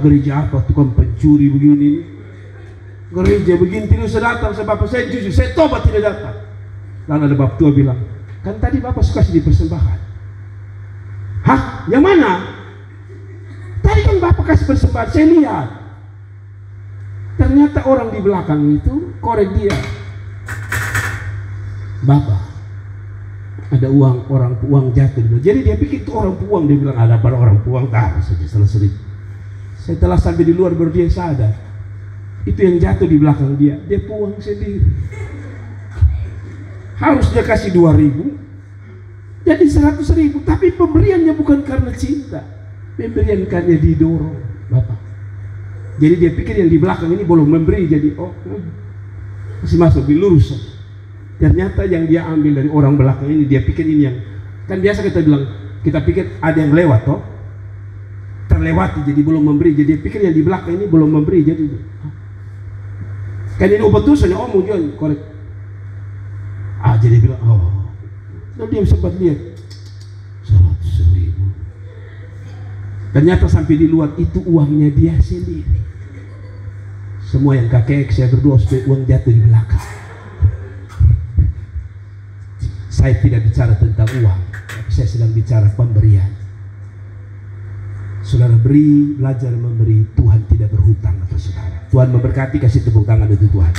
Gereja apa tukang pencuri begini? Gereja begini tidak usah datang. Bapak saya jujur, saya tobat tidak datang. Lalu ada bapak tua bilang, kan tadi Bapak suka di persembahan. Hah? Yang mana? Tadi kan Bapak kasih persembahan, saya lihat. Ternyata orang di belakang itu korek dia. Bapak, ada uang jatuh. Jadi dia pikir itu orang puang. Dia bilang ada pada orang puang, taruh saja selesai. Setelah sampai di luar baru dia sadar, itu yang jatuh di belakang dia. Dia puang sendiri. Harus dia kasih 2.000, jadi 100.000. Tapi pemberiannya bukan karena cinta, pemberian karena didorong. Bapak, jadi dia pikir yang di belakang ini belum memberi, jadi masih masuk di lurus. Ternyata yang dia ambil dari orang belakang ini, dia pikir ini yang, kan biasa kita bilang, kita pikir ada yang lewat toh, terlewati jadi belum memberi, jadi dia pikir yang di belakang ini belum memberi, jadi kan ini obat tuh omong jual korek. Jadi bilang, lalu dia sempat lihat 100.000. Ternyata sampai di luar itu uangnya dia sendiri. Semua yang kakek saya berdoa supaya uang jatuh di belakang. Saya tidak bicara tentang uang, tapi saya sedang bicara pemberian. Saudara beri, belajar memberi. Tuhan tidak berhutang atas saudara. Tuhan memberkati, kasih tepuk tangan untuk Tuhan.